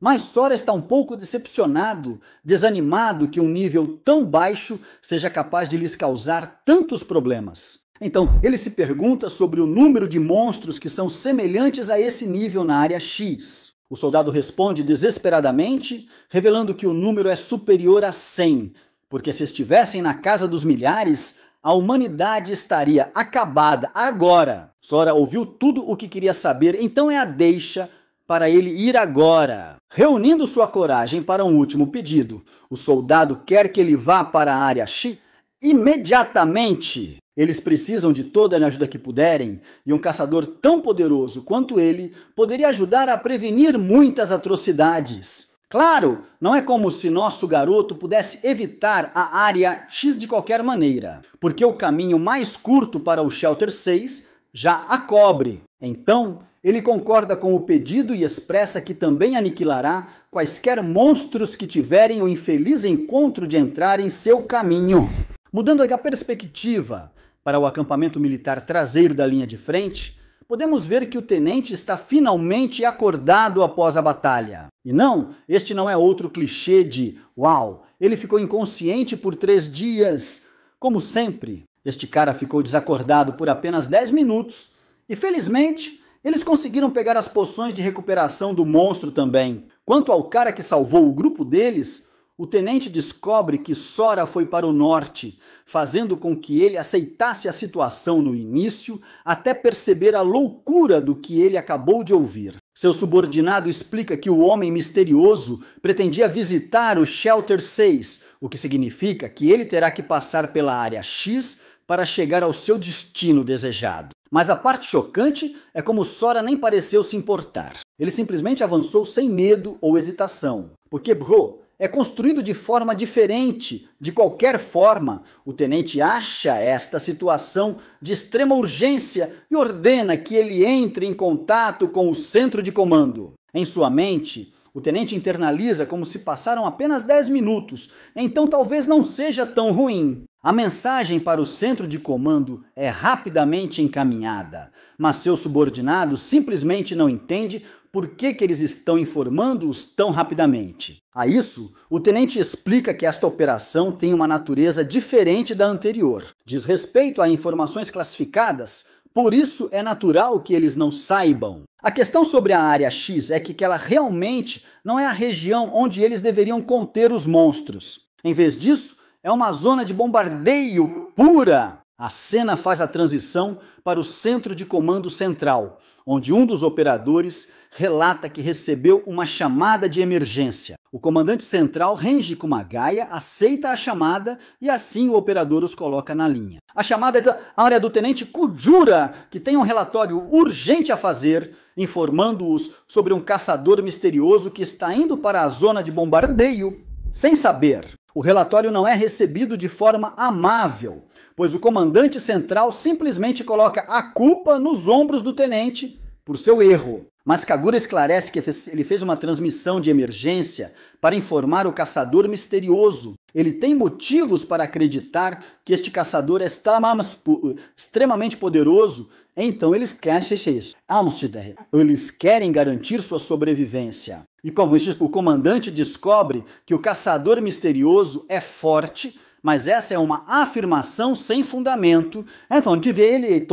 Mas Sora está um pouco decepcionado, desanimado que um nível tão baixo seja capaz de lhes causar tantos problemas. Então, ele se pergunta sobre o número de monstros que são semelhantes a esse nível na área X. O soldado responde desesperadamente, revelando que o número é superior a 100, porque se estivessem na casa dos milhares, a humanidade estaria acabada agora. Sora ouviu tudo o que queria saber, então é a deixa para ele ir agora. Reunindo sua coragem para um último pedido, o soldado quer que ele vá para a área X imediatamente. Eles precisam de toda a ajuda que puderem, e um caçador tão poderoso quanto ele poderia ajudar a prevenir muitas atrocidades. Claro, não é como se nosso garoto pudesse evitar a área X de qualquer maneira, porque o caminho mais curto para o Shelter 6 já a cobre. Então, ele concorda com o pedido e expressa que também aniquilará quaisquer monstros que tiverem o infeliz encontro de entrar em seu caminho. Mudando a perspectiva para o acampamento militar traseiro da linha de frente, podemos ver que o tenente está finalmente acordado após a batalha. E não, este não é outro clichê de "Uau, ele ficou inconsciente por 3 dias". Como sempre, este cara ficou desacordado por apenas 10 minutos e, felizmente, eles conseguiram pegar as poções de recuperação do monstro também. Quanto ao cara que salvou o grupo deles, o tenente descobre que Sora foi para o norte, fazendo com que ele aceitasse a situação no início, até perceber a loucura do que ele acabou de ouvir. Seu subordinado explica que o homem misterioso pretendia visitar o Shelter 6, o que significa que ele terá que passar pela área X para chegar ao seu destino desejado. Mas a parte chocante é como Sora nem pareceu se importar. Ele simplesmente avançou sem medo ou hesitação, porque Bro é construído de forma diferente. De qualquer forma, o tenente acha esta situação de extrema urgência e ordena que ele entre em contato com o centro de comando. Em sua mente, o tenente internaliza como se passaram apenas 10 minutos, então talvez não seja tão ruim. A mensagem para o centro de comando é rapidamente encaminhada, mas seu subordinado simplesmente não entende por que eles estão informando-os tão rapidamente. A isso, o tenente explica que esta operação tem uma natureza diferente da anterior. Diz respeito a informações classificadas, por isso é natural que eles não saibam. A questão sobre a área X é que ela realmente não é a região onde eles deveriam conter os monstros. Em vez disso, é uma zona de bombardeio pura. A cena faz a transição para o centro de comando central, onde um dos operadores relata que recebeu uma chamada de emergência. O comandante central, Renji Kumagaya, aceita a chamada e assim o operador os coloca na linha. A chamada é da área do tenente Kujura, que tem um relatório urgente a fazer, informando-os sobre um caçador misterioso que está indo para a zona de bombardeio sem saber. O relatório não é recebido de forma amável, pois o comandante central simplesmente coloca a culpa nos ombros do tenente por seu erro. Mas Kagura esclarece que ele fez uma transmissão de emergência para informar o caçador misterioso. Ele tem motivos para acreditar que este caçador é extremamente poderoso, então eles querem garantir sua sobrevivência. E como o comandante descobre que o caçador misterioso é forte, mas essa é uma afirmação sem fundamento, então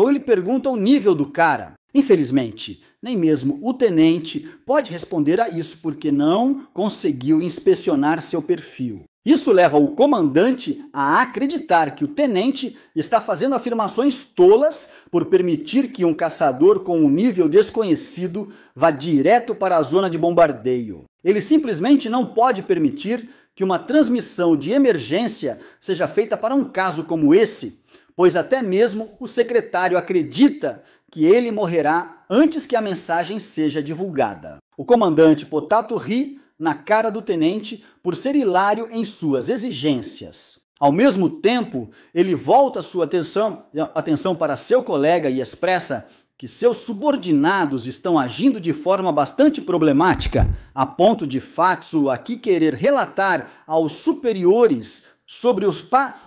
ele pergunta o nível do cara. Infelizmente, nem mesmo o tenente pode responder a isso porque não conseguiu inspecionar seu perfil. Isso leva o comandante a acreditar que o tenente está fazendo afirmações tolas por permitir que um caçador com um nível desconhecido vá direto para a zona de bombardeio. Ele simplesmente não pode permitir que uma transmissão de emergência seja feita para um caso como esse, pois até mesmo o secretário acredita que ele morrerá antes que a mensagem seja divulgada. O comandante Potato ri na cara do tenente por ser hilário em suas exigências. Ao mesmo tempo, ele volta sua atenção para seu colega e expressa que seus subordinados estão agindo de forma bastante problemática, a ponto de Fatsu aqui querer relatar aos superiores sobre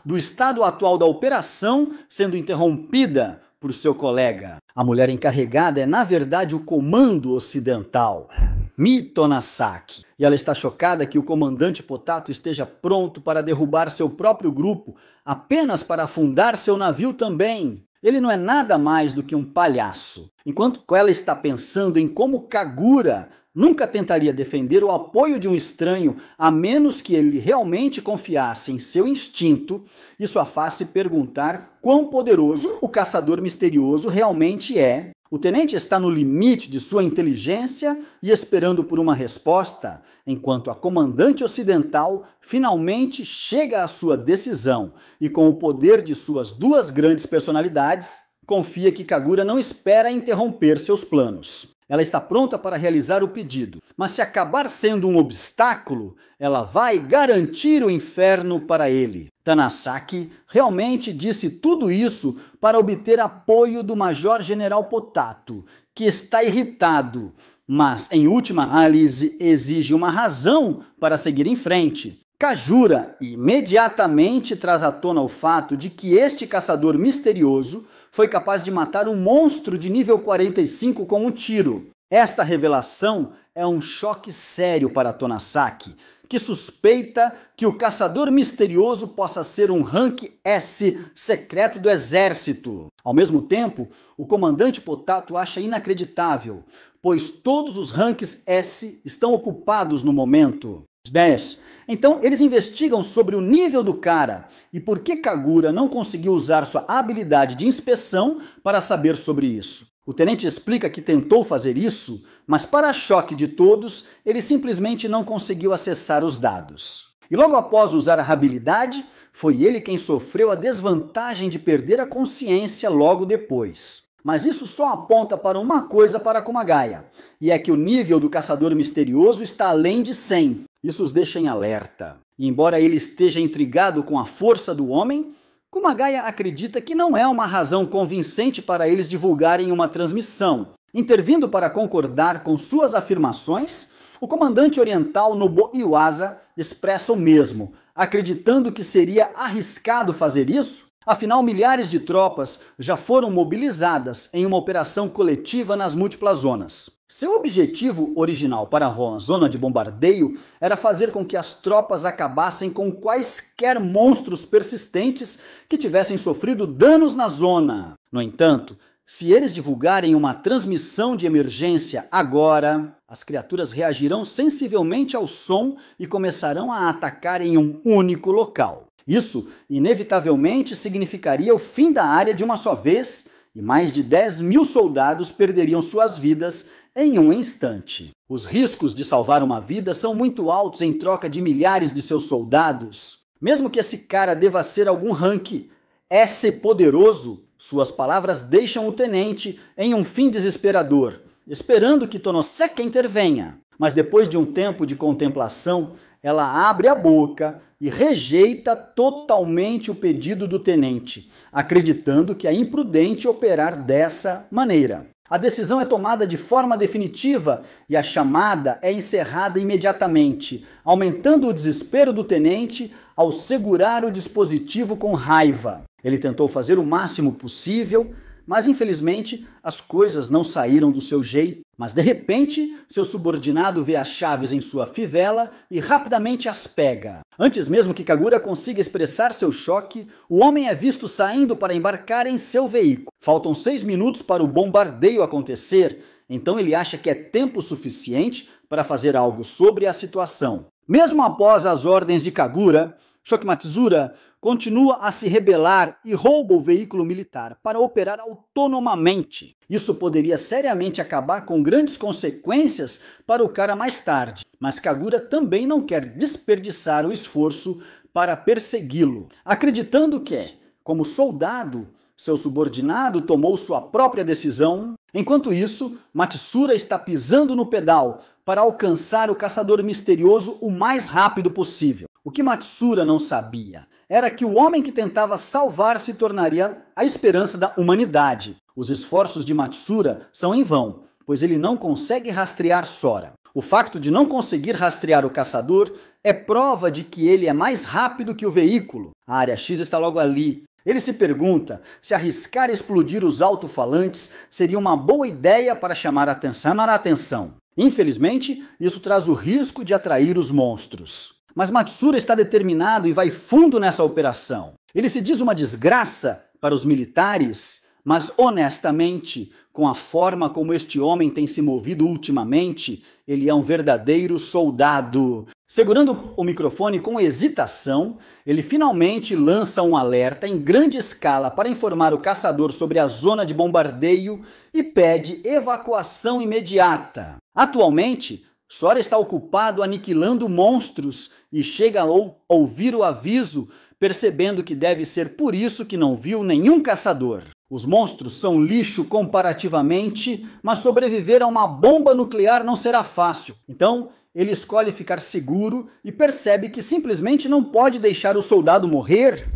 do estado atual da operação, sendo interrompida por seu colega. A mulher encarregada é, na verdade, o comando ocidental, Mitonasaki, e ela está chocada que o comandante Potato esteja pronto para derrubar seu próprio grupo, apenas para afundar seu navio também. Ele não é nada mais do que um palhaço. Enquanto ela está pensando em como Kagura nunca tentaria defender o apoio de um estranho, a menos que ele realmente confiasse em seu instinto, isso a faz se perguntar quão poderoso o caçador misterioso realmente é. O tenente está no limite de sua inteligência e esperando por uma resposta, enquanto a comandante ocidental finalmente chega à sua decisão e, com o poder de suas duas grandes personalidades, confia que Kagura não espera interromper seus planos. Ela está pronta para realizar o pedido, mas se acabar sendo um obstáculo, ela vai garantir o inferno para ele. Tanasaki realmente disse tudo isso para obter apoio do Major-General Potato, que está irritado, mas em última análise exige uma razão para seguir em frente. Kajura imediatamente traz à tona o fato de que este caçador misterioso foi capaz de matar um monstro de nível 45 com um tiro. Esta revelação é um choque sério para Tanasaki, que suspeita que o caçador misterioso possa ser um rank S secreto do exército. Ao mesmo tempo, o comandante Potato acha inacreditável, pois todos os ranks S estão ocupados no momento. 10. Então, eles investigam sobre o nível do cara e por que Kagura não conseguiu usar sua habilidade de inspeção para saber sobre isso. O tenente explica que tentou fazer isso, mas para choque de todos, ele simplesmente não conseguiu acessar os dados. E logo após usar a habilidade, foi ele quem sofreu a desvantagem de perder a consciência logo depois. Mas isso só aponta para uma coisa para Kumagaya, e é que o nível do caçador misterioso está além de 100. Isso os deixa em alerta. E embora ele esteja intrigado com a força do homem, Kumagaya acredita que não é uma razão convincente para eles divulgarem uma transmissão. Intervindo para concordar com suas afirmações, o comandante oriental Nobuo Iwasa expressa o mesmo, acreditando que seria arriscado fazer isso. Afinal, milhares de tropas já foram mobilizadas em uma operação coletiva nas múltiplas zonas. Seu objetivo original para a zona de bombardeio era fazer com que as tropas acabassem com quaisquer monstros persistentes que tivessem sofrido danos na zona. No entanto, se eles divulgarem uma transmissão de emergência agora, as criaturas reagirão sensivelmente ao som e começarão a atacar em um único local. Isso, inevitavelmente, significaria o fim da área de uma só vez e mais de 10.000 soldados perderiam suas vidas em um instante. Os riscos de salvar uma vida são muito altos em troca de milhares de seus soldados. Mesmo que esse cara deva ser algum rank S poderoso, suas palavras deixam o tenente em um fim desesperador, esperando que Tonoseki intervenha. Mas depois de um tempo de contemplação, ela abre a boca e rejeita totalmente o pedido do tenente, acreditando que é imprudente operar dessa maneira. A decisão é tomada de forma definitiva e a chamada é encerrada imediatamente, aumentando o desespero do tenente ao segurar o dispositivo com raiva. Ele tentou fazer o máximo possível, mas infelizmente as coisas não saíram do seu jeito. Mas de repente, seu subordinado vê as chaves em sua fivela e rapidamente as pega. Antes mesmo que Kagura consiga expressar seu choque, o homem é visto saindo para embarcar em seu veículo. Faltam 6 minutos para o bombardeio acontecer, então ele acha que é tempo suficiente para fazer algo sobre a situação. Mesmo após as ordens de Kagura, Shoki Matsura continua a se rebelar e rouba o veículo militar para operar autonomamente. Isso poderia seriamente acabar com grandes consequências para o cara mais tarde, mas Kagura também não quer desperdiçar o esforço para persegui-lo, acreditando que, como soldado, seu subordinado tomou sua própria decisão. Enquanto isso, Matsura está pisando no pedal para alcançar o caçador misterioso o mais rápido possível. O que Matsura não sabia era que o homem que tentava salvar se tornaria a esperança da humanidade. Os esforços de Matsura são em vão, pois ele não consegue rastrear Sora. O facto de não conseguir rastrear o caçador é prova de que ele é mais rápido que o veículo. A área X está logo ali. Ele se pergunta se arriscar explodir os alto-falantes seria uma boa ideia para chamar a atenção. Infelizmente, isso traz o risco de atrair os monstros. Mas Matsura está determinado e vai fundo nessa operação. Ele se diz uma desgraça para os militares, mas honestamente, com a forma como este homem tem se movido ultimamente, ele é um verdadeiro soldado. Segurando o microfone com hesitação, ele finalmente lança um alerta em grande escala para informar o caçador sobre a zona de bombardeio e pede evacuação imediata. Atualmente, Sora está ocupado aniquilando monstros e chega a ouvir o aviso, percebendo que deve ser por isso que não viu nenhum caçador. Os monstros são lixo comparativamente, mas sobreviver a uma bomba nuclear não será fácil. Então, ele escolhe ficar seguro e percebe que simplesmente não pode deixar o soldado morrer.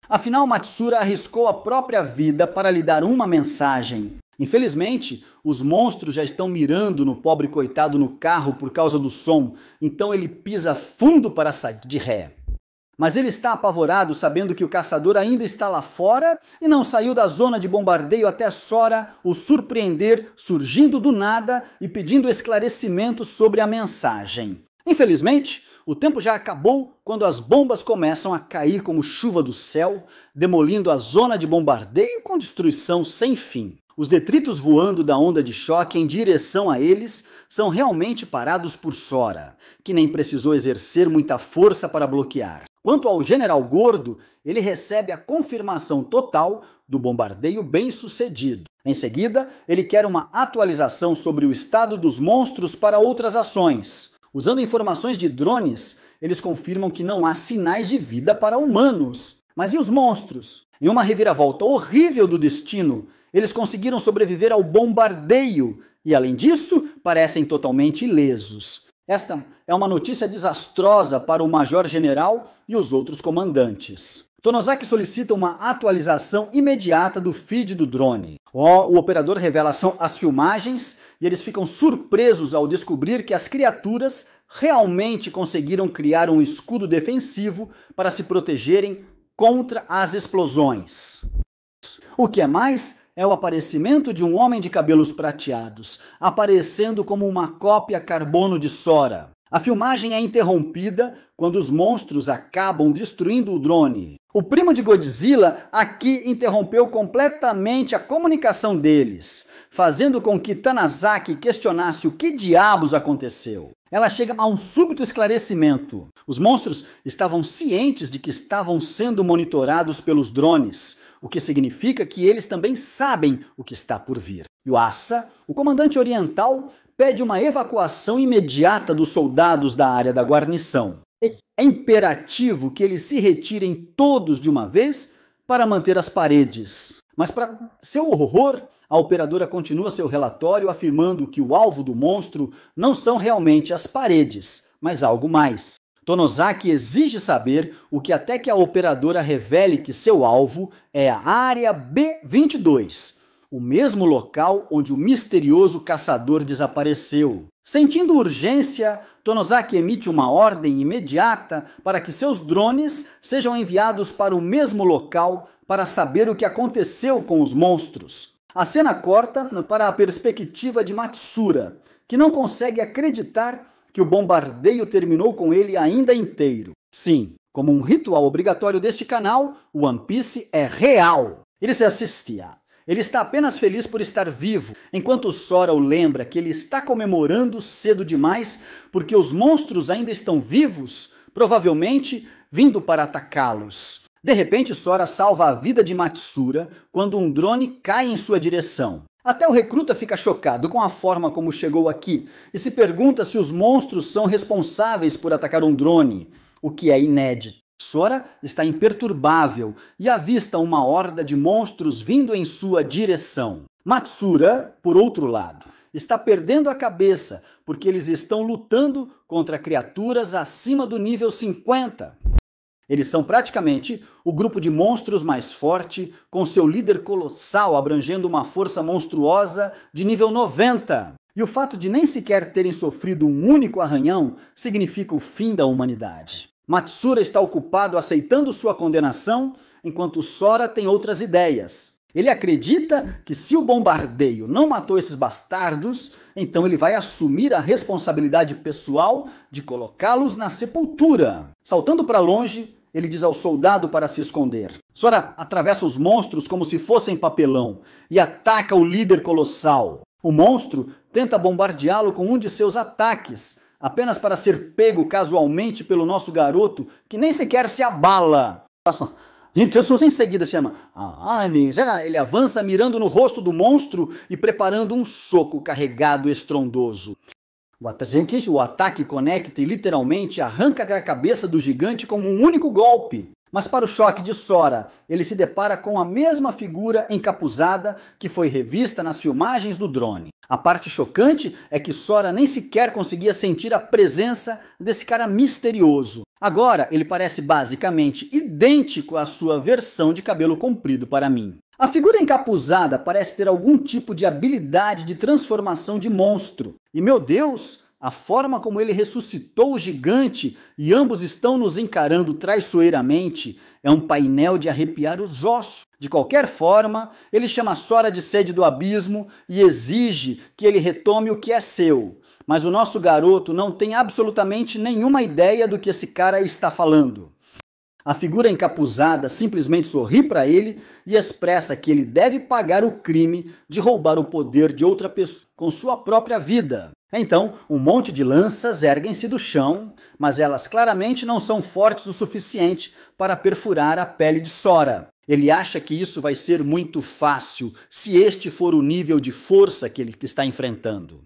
Afinal, Matsura arriscou a própria vida para lhe dar uma mensagem. Infelizmente, os monstros já estão mirando no pobre coitado no carro por causa do som, então ele pisa fundo para sair de ré. Mas ele está apavorado sabendo que o caçador ainda está lá fora e não saiu da zona de bombardeio até Sora o surpreender surgindo do nada e pedindo esclarecimento sobre a mensagem. Infelizmente, o tempo já acabou quando as bombas começam a cair como chuva do céu, demolindo a zona de bombardeio com destruição sem fim. Os detritos voando da onda de choque em direção a eles são realmente parados por Sora, que nem precisou exercer muita força para bloquear. Quanto ao General Gordo, ele recebe a confirmação total do bombardeio bem-sucedido. Em seguida, ele quer uma atualização sobre o estado dos monstros para outras ações. Usando informações de drones, eles confirmam que não há sinais de vida para humanos. Mas e os monstros? Em uma reviravolta horrível do destino, eles conseguiram sobreviver ao bombardeio e, além disso, parecem totalmente ilesos. Esta é uma notícia desastrosa para o Major-General e os outros comandantes. Tonosaki solicita uma atualização imediata do feed do drone. O operador revela as filmagens e eles ficam surpresos ao descobrir que as criaturas realmente conseguiram criar um escudo defensivo para se protegerem contra as explosões. O que é mais é o aparecimento de um homem de cabelos prateados, aparecendo como uma cópia carbono de Sora. A filmagem é interrompida quando os monstros acabam destruindo o drone. O primo de Godzilla aqui interrompeu completamente a comunicação deles, fazendo com que Tanazaki questionasse o que diabos aconteceu. Ela chega a um súbito esclarecimento. Os monstros estavam cientes de que estavam sendo monitorados pelos drones, o que significa que eles também sabem o que está por vir. Yuasa, o comandante oriental, pede uma evacuação imediata dos soldados da área da guarnição. É imperativo que eles se retirem todos de uma vez para manter as paredes. Mas para seu horror, a operadora continua seu relatório afirmando que o alvo do monstro não são realmente as paredes, mas algo mais. Tonosaki exige saber o que até que a operadora revele que seu alvo é a área B22, o mesmo local onde o misterioso caçador desapareceu. Sentindo urgência, Tonosaki emite uma ordem imediata para que seus drones sejam enviados para o mesmo local para saber o que aconteceu com os monstros. A cena corta para a perspectiva de Matsura, que não consegue acreditar que o bombardeio terminou com ele ainda inteiro. Sim, como um ritual obrigatório deste canal, o One Piece é real. Ele se assistia. Ele está apenas feliz por estar vivo, enquanto Sora o lembra que ele está comemorando cedo demais porque os monstros ainda estão vivos. Provavelmente vindo para atacá-los. De repente, Sora salva a vida de Matsura quando um drone cai em sua direção. Até o recruta fica chocado com a forma como chegou aqui e se pergunta se os monstros são responsáveis por atacar um drone, o que é inédito. Sora está imperturbável e avista uma horda de monstros vindo em sua direção. Matsura, por outro lado, está perdendo a cabeça porque eles estão lutando contra criaturas acima do nível 50. Eles são praticamente o grupo de monstros mais forte, com seu líder colossal abrangendo uma força monstruosa de nível 90. E o fato de nem sequer terem sofrido um único arranhão significa o fim da humanidade. Matsura está ocupado aceitando sua condenação, enquanto Sora tem outras ideias. Ele acredita que se o bombardeio não matou esses bastardos, então ele vai assumir a responsabilidade pessoal de colocá-los na sepultura. Saltando para longe, ele diz ao soldado para se esconder. Sora atravessa os monstros como se fossem papelão e ataca o líder colossal. O monstro tenta bombardeá-lo com um de seus ataques, apenas para ser pego casualmente pelo nosso garoto, que nem sequer se abala. Gente, em seguida se chama. Ele avança mirando no rosto do monstro e preparando um soco carregado estrondoso. O ataque conecta e literalmente arranca a cabeça do gigante com um único golpe. Mas para o choque de Sora, ele se depara com a mesma figura encapuzada que foi revista nas filmagens do drone. A parte chocante é que Sora nem sequer conseguia sentir a presença desse cara misterioso. Agora, ele parece basicamente idêntico à sua versão de cabelo comprido para mim. A figura encapuzada parece ter algum tipo de habilidade de transformação de monstro. E, meu Deus, a forma como ele ressuscitou o gigante e ambos estão nos encarando traiçoeiramente é um painel de arrepiar os ossos. De qualquer forma, ele chama Sora de sede do abismo e exige que ele retome o que é seu. Mas o nosso garoto não tem absolutamente nenhuma ideia do que esse cara está falando. A figura encapuzada simplesmente sorri para ele e expressa que ele deve pagar o crime de roubar o poder de outra pessoa com sua própria vida. Então, um monte de lanças erguem-se do chão, mas elas claramente não são fortes o suficiente para perfurar a pele de Sora. Ele acha que isso vai ser muito fácil, se este for o nível de força que ele está enfrentando.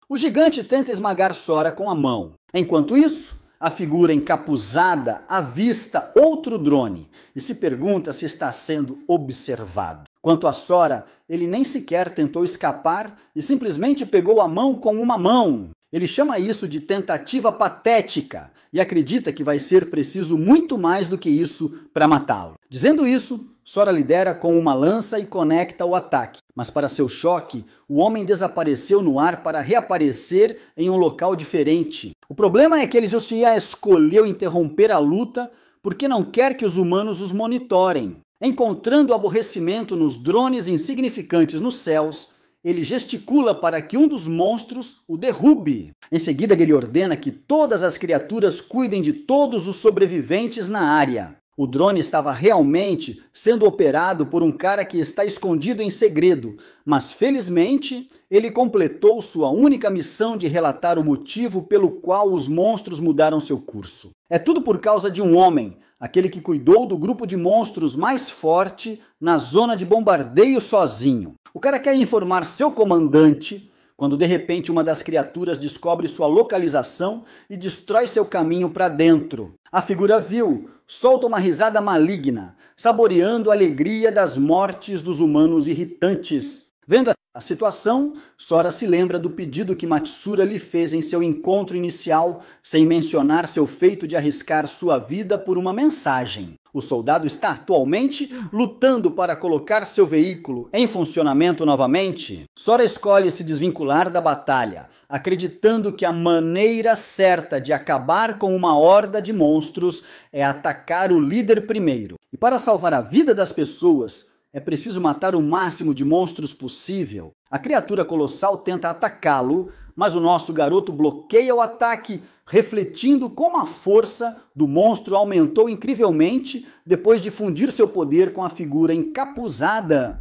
O gigante tenta esmagar Sora com a mão. Enquanto isso, a figura encapuzada avista outro drone e se pergunta se está sendo observado. Quanto a Sora, ele nem sequer tentou escapar e simplesmente pegou a mão com uma mão. Ele chama isso de tentativa patética e acredita que vai ser preciso muito mais do que isso para matá-lo. Dizendo isso, Sora lidera com uma lança e conecta o ataque. Mas para seu choque, o homem desapareceu no ar para reaparecer em um local diferente. O problema é que ele escolheu interromper a luta porque não quer que os humanos os monitorem. Encontrando aborrecimento nos drones insignificantes nos céus, ele gesticula para que um dos monstros o derrube. Em seguida, ele ordena que todas as criaturas cuidem de todos os sobreviventes na área. O drone estava realmente sendo operado por um cara que está escondido em segredo, mas felizmente ele completou sua única missão de relatar o motivo pelo qual os monstros mudaram seu curso. É tudo por causa de um homem, aquele que cuidou do grupo de monstros mais forte na zona de bombardeio sozinho. O cara quer informar seu comandante quando de repente uma das criaturas descobre sua localização e destrói seu caminho para dentro. A figura vil solta uma risada maligna, saboreando a alegria das mortes dos humanos irritantes. Vendo a situação, Sora se lembra do pedido que Matsura lhe fez em seu encontro inicial, sem mencionar seu feito de arriscar sua vida por uma mensagem. O soldado está atualmente lutando para colocar seu veículo em funcionamento novamente. Sora escolhe se desvincular da batalha, acreditando que a maneira certa de acabar com uma horda de monstros é atacar o líder primeiro. E para salvar a vida das pessoas, é preciso matar o máximo de monstros possível. A criatura colossal tenta atacá-lo, mas o nosso garoto bloqueia o ataque, refletindo como a força do monstro aumentou incrivelmente depois de fundir seu poder com a figura encapuzada.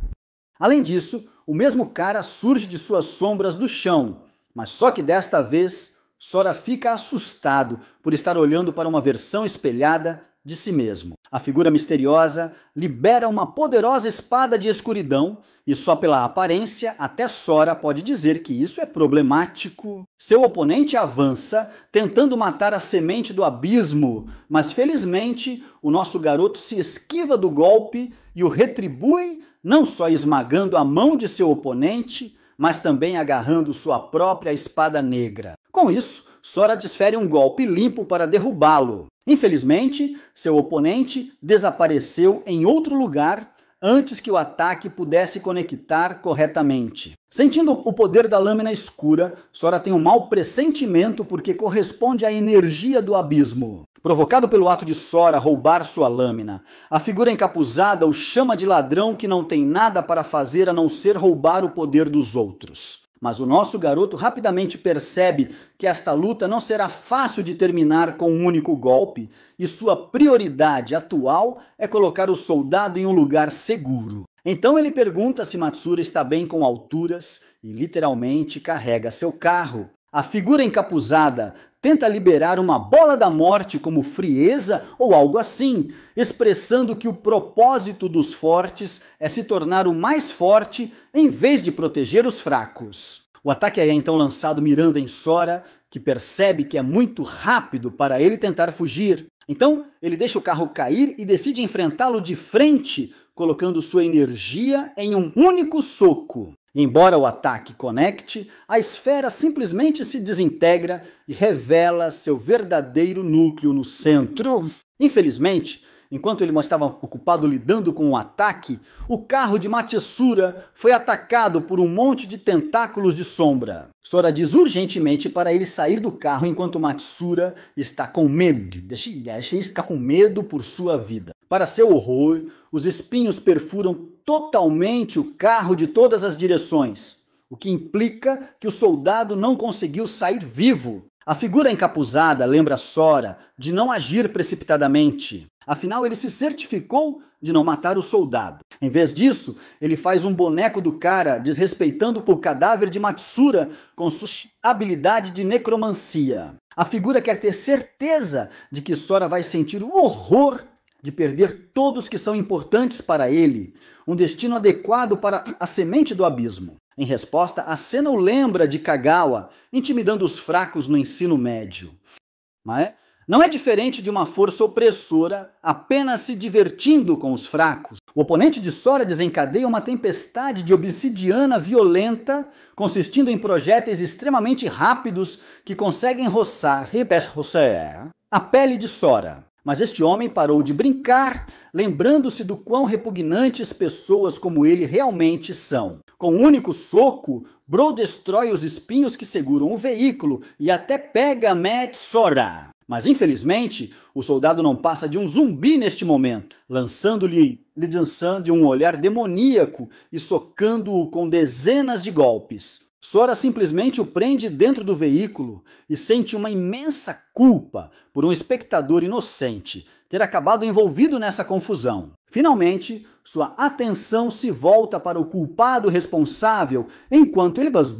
Além disso, o mesmo cara surge de suas sombras do chão, mas só que desta vez Sora fica assustado por estar olhando para uma versão espelhada de si mesmo. A figura misteriosa libera uma poderosa espada de escuridão e só pela aparência até Sora pode dizer que isso é problemático. Seu oponente avança tentando matar a semente do abismo, mas felizmente o nosso garoto se esquiva do golpe e o retribui, não só esmagando a mão de seu oponente, mas também agarrando sua própria espada negra. Com isso, Sora desfere um golpe limpo para derrubá-lo. Infelizmente, seu oponente desapareceu em outro lugar antes que o ataque pudesse conectar corretamente. Sentindo o poder da lâmina escura, Sora tem um mau pressentimento porque corresponde à energia do abismo. Provocado pelo ato de Sora roubar sua lâmina, a figura encapuzada o chama de ladrão que não tem nada para fazer a não ser roubar o poder dos outros. Mas o nosso garoto rapidamente percebe que esta luta não será fácil de terminar com um único golpe e sua prioridade atual é colocar o soldado em um lugar seguro. Então ele pergunta se Matsura está bem com alturas e literalmente carrega seu carro. A figura encapuzada tenta liberar uma bola da morte como frieza ou algo assim, expressando que o propósito dos fortes é se tornar o mais forte em vez de proteger os fracos. O ataque é então lançado mirando em Sora, que percebe que é muito rápido para ele tentar fugir. Então ele deixa o carro cair e decide enfrentá-lo de frente, colocando sua energia em um único soco. Embora o ataque conecte, a esfera simplesmente se desintegra e revela seu verdadeiro núcleo no centro. Infelizmente, enquanto ele estava ocupado lidando com o ataque, o carro de Matsura foi atacado por um monte de tentáculos de sombra. Sora diz urgentemente para ele sair do carro enquanto Matsura está com medo. Deixa ele ficar com medo por sua vida. Para seu horror, os espinhos perfuram totalmente o carro de todas as direções, o que implica que o soldado não conseguiu sair vivo. A figura encapuzada lembra Sora de não agir precipitadamente. Afinal, ele se certificou de não matar o soldado. Em vez disso, ele faz um boneco do cara desrespeitando o cadáver de Matsura com sua habilidade de necromancia. A figura quer ter certeza de que Sora vai sentir o horror de perder todos que são importantes para ele, um destino adequado para a semente do abismo. Em resposta, a cena o lembra de Kagawa, intimidando os fracos no ensino médio. Mas não é diferente de uma força opressora apenas se divertindo com os fracos. O oponente de Sora desencadeia uma tempestade de obsidiana violenta, consistindo em projéteis extremamente rápidos que conseguem roçar a pele de Sora. Mas este homem parou de brincar, lembrando-se do quão repugnantes pessoas como ele realmente são. Com um único soco, Bro destrói os espinhos que seguram o veículo e até pega Sora. Mas infelizmente, o soldado não passa de um zumbi neste momento, lançando-lhe um olhar demoníaco e socando-o com dezenas de golpes. Sora simplesmente o prende dentro do veículo e sente uma imensa culpa por um espectador inocente ter acabado envolvido nessa confusão. Finalmente, sua atenção se volta para o culpado responsável, enquanto ele os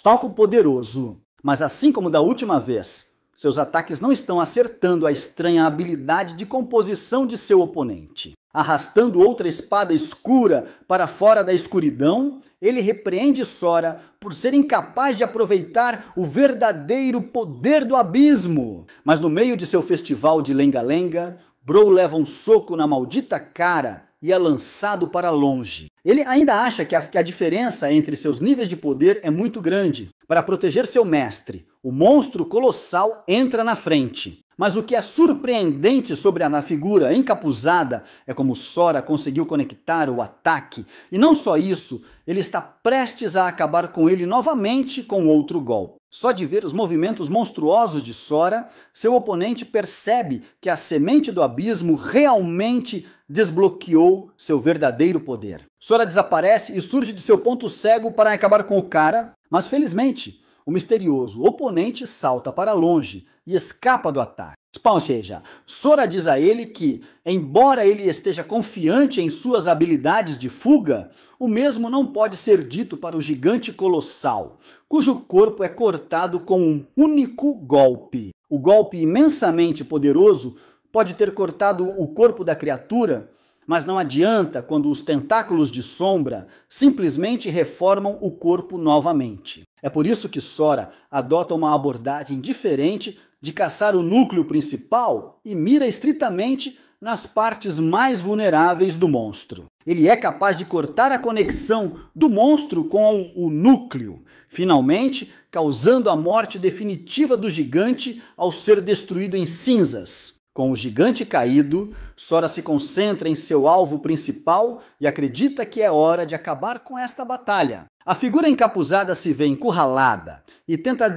toca poderoso. Mas assim como da última vez, seus ataques não estão acertando a estranha habilidade de composição de seu oponente. Arrastando outra espada escura para fora da escuridão, ele repreende Sora por ser incapaz de aproveitar o verdadeiro poder do abismo. Mas no meio de seu festival de lenga-lenga, Bro leva um soco na maldita cara e é lançado para longe. Ele ainda acha que a diferença entre seus níveis de poder é muito grande. Para proteger seu mestre, o monstro colossal entra na frente. Mas o que é surpreendente sobre a figura encapuzada é como Sora conseguiu conectar o ataque. E não só isso, ele está prestes a acabar com ele novamente com outro golpe. Só de ver os movimentos monstruosos de Sora, seu oponente percebe que a semente do abismo realmente desbloqueou seu verdadeiro poder. Sora desaparece e surge de seu ponto cego para acabar com o cara, mas felizmente o misterioso oponente salta para longe e escapa do ataque. Ou seja, Sora diz a ele que, embora ele esteja confiante em suas habilidades de fuga, o mesmo não pode ser dito para o gigante colossal, cujo corpo é cortado com um único golpe. O golpe imensamente poderoso pode ter cortado o corpo da criatura, mas não adianta quando os tentáculos de sombra simplesmente reformam o corpo novamente. É por isso que Sora adota uma abordagem diferente de caçar o núcleo principal e mira estritamente nas partes mais vulneráveis do monstro. Ele é capaz de cortar a conexão do monstro com o núcleo, finalmente causando a morte definitiva do gigante ao ser destruído em cinzas. Com o gigante caído, Sora se concentra em seu alvo principal e acredita que é hora de acabar com esta batalha. A figura encapuzada se vê encurralada e tenta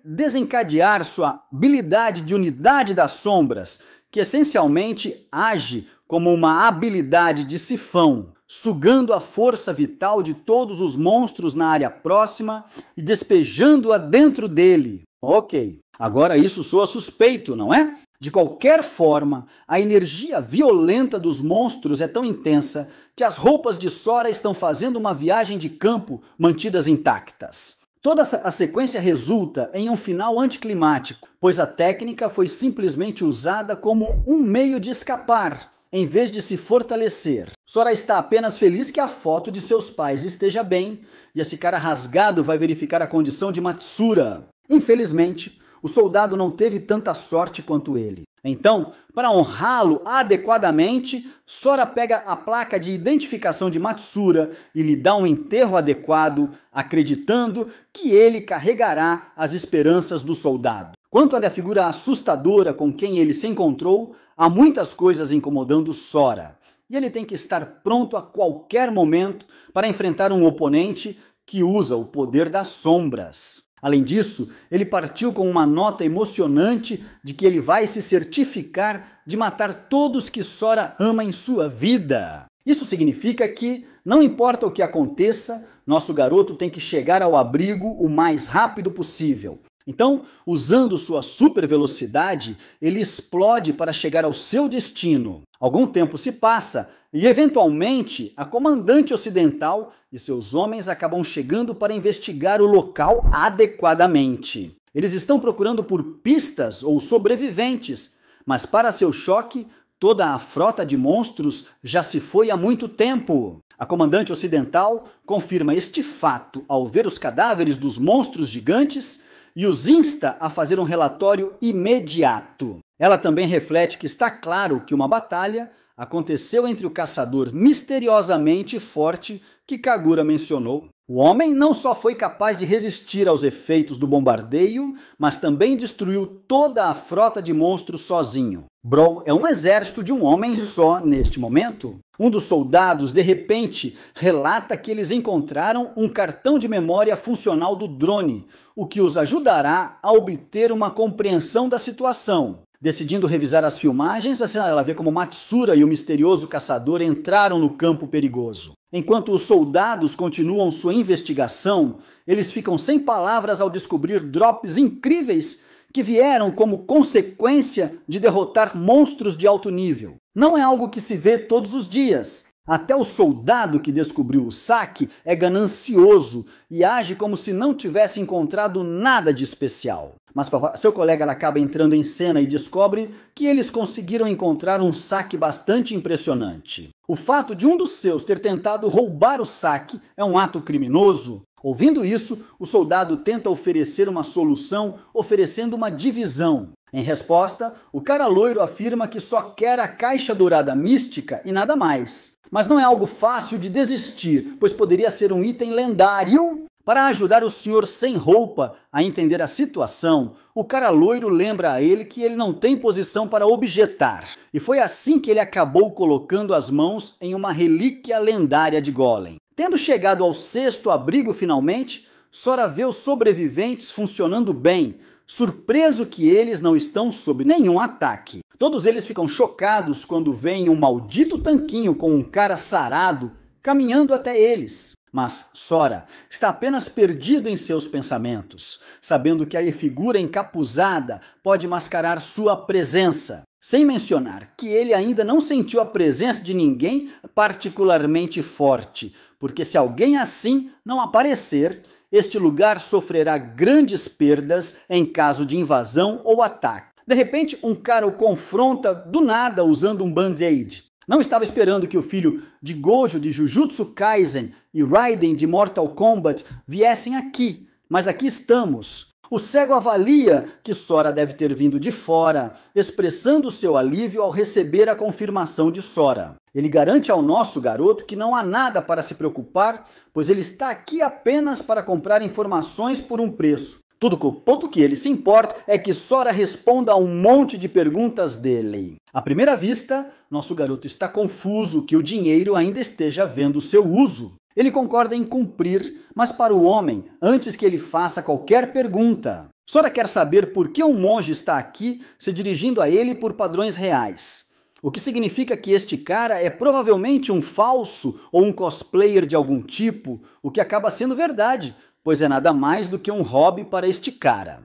desencadear sua habilidade de unidade das sombras, que essencialmente age como uma habilidade de sifão, sugando a força vital de todos os monstros na área próxima e despejando-a dentro dele. Ok, agora isso soa suspeito, não é? De qualquer forma, a energia violenta dos monstros é tão intensa que as roupas de Sora estão fazendo uma viagem de campo mantidas intactas. Toda a sequência resulta em um final anticlimático, pois a técnica foi simplesmente usada como um meio de escapar, em vez de se fortalecer. Sora está apenas feliz que a foto de seus pais esteja bem, e esse cara rasgado vai verificar a condição de Matsura. Infelizmente, o soldado não teve tanta sorte quanto ele. Então, para honrá-lo adequadamente, Sora pega a placa de identificação de Matsura e lhe dá um enterro adequado, acreditando que ele carregará as esperanças do soldado. Quanto à figura assustadora com quem ele se encontrou, há muitas coisas incomodando Sora, e ele tem que estar pronto a qualquer momento para enfrentar um oponente que usa o poder das sombras. Além disso, ele partiu com uma nota emocionante de que ele vai se certificar de matar todos que Sora ama em sua vida. Isso significa que, não importa o que aconteça, nosso garoto tem que chegar ao abrigo o mais rápido possível. Então, usando sua super velocidade, ele explode para chegar ao seu destino. Algum tempo se passa e, eventualmente, a comandante ocidental e seus homens acabam chegando para investigar o local adequadamente. Eles estão procurando por pistas ou sobreviventes, mas, para seu choque, toda a frota de monstros já se foi há muito tempo. A comandante ocidental confirma este fato ao ver os cadáveres dos monstros gigantes e os insta a fazer um relatório imediato. Ela também reflete que está claro que uma batalha aconteceu entre o caçador misteriosamente forte que Kagura mencionou. O homem não só foi capaz de resistir aos efeitos do bombardeio, mas também destruiu toda a frota de monstros sozinho. Brawl é um exército de um homem só neste momento. Um dos soldados, de repente, relata que eles encontraram um cartão de memória funcional do drone, o que os ajudará a obter uma compreensão da situação. Decidindo revisar as filmagens, ela vê como Matsura e o misterioso caçador entraram no campo perigoso. Enquanto os soldados continuam sua investigação, eles ficam sem palavras ao descobrir drops incríveis que vieram como consequência de derrotar monstros de alto nível. Não é algo que se vê todos os dias. Até o soldado que descobriu o saque é ganancioso e age como se não tivesse encontrado nada de especial. Mas seu colega acaba entrando em cena e descobre que eles conseguiram encontrar um saque bastante impressionante. O fato de um dos seus ter tentado roubar o saque é um ato criminoso. Ouvindo isso, o soldado tenta oferecer uma solução, oferecendo uma divisão. Em resposta, o cara loiro afirma que só quer a caixa dourada mística e nada mais. Mas não é algo fácil de desistir, pois poderia ser um item lendário. Para ajudar o senhor sem roupa a entender a situação, o cara loiro lembra a ele que ele não tem posição para objetar. E foi assim que ele acabou colocando as mãos em uma relíquia lendária de Golem. Tendo chegado ao 6º abrigo finalmente, Sora vê os sobreviventes funcionando bem, surpreso que eles não estão sob nenhum ataque. Todos eles ficam chocados quando veem um maldito tanquinho com um cara sarado caminhando até eles. Mas Sora está apenas perdido em seus pensamentos, sabendo que a figura encapuzada pode mascarar sua presença, sem mencionar que ele ainda não sentiu a presença de ninguém particularmente forte, porque se alguém assim não aparecer, este lugar sofrerá grandes perdas em caso de invasão ou ataque. De repente, um cara o confronta do nada usando um band-aid. Não estava esperando que o filho de Gojo de Jujutsu Kaisen e Raiden de Mortal Kombat viessem aqui, mas aqui estamos. O cego avalia que Sora deve ter vindo de fora, expressando seu alívio ao receber a confirmação de Sora. Ele garante ao nosso garoto que não há nada para se preocupar, pois ele está aqui apenas para comprar informações por um preço. Tudo o ponto que ele se importa é que Sora responda a um monte de perguntas dele. À primeira vista, nosso garoto está confuso que o dinheiro ainda esteja vendo seu uso. Ele concorda em cumprir, mas para o homem, antes que ele faça qualquer pergunta. Sora quer saber por que um monge está aqui se dirigindo a ele por padrões reais. O que significa que este cara é provavelmente um falso ou um cosplayer de algum tipo, o que acaba sendo verdade, pois é nada mais do que um hobby para este cara.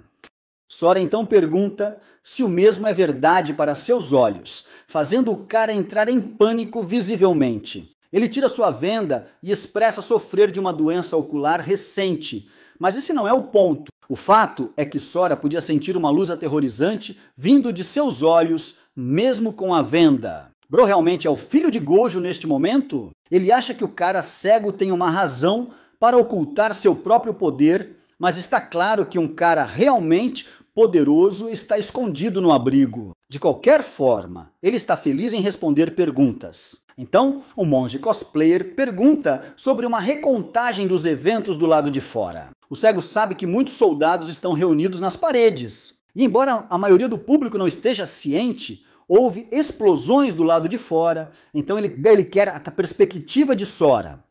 Sora então pergunta se o mesmo é verdade para seus olhos, fazendo o cara entrar em pânico visivelmente. Ele tira sua venda e expressa sofrer de uma doença ocular recente, mas esse não é o ponto. O fato é que Sora podia sentir uma luz aterrorizante vindo de seus olhos, mesmo com a venda. Bro realmente é o filho de Gojo neste momento? Ele acha que o cara cego tem uma razão para ocultar seu próprio poder, mas está claro que um cara realmente poderoso está escondido no abrigo. De qualquer forma, ele está feliz em responder perguntas. Então, o monge cosplayer pergunta sobre uma recontagem dos eventos do lado de fora. O cego sabe que muitos soldados estão reunidos nas paredes. E embora a maioria do público não esteja ciente, houve explosões do lado de fora, então ele quer a perspectiva de Sora.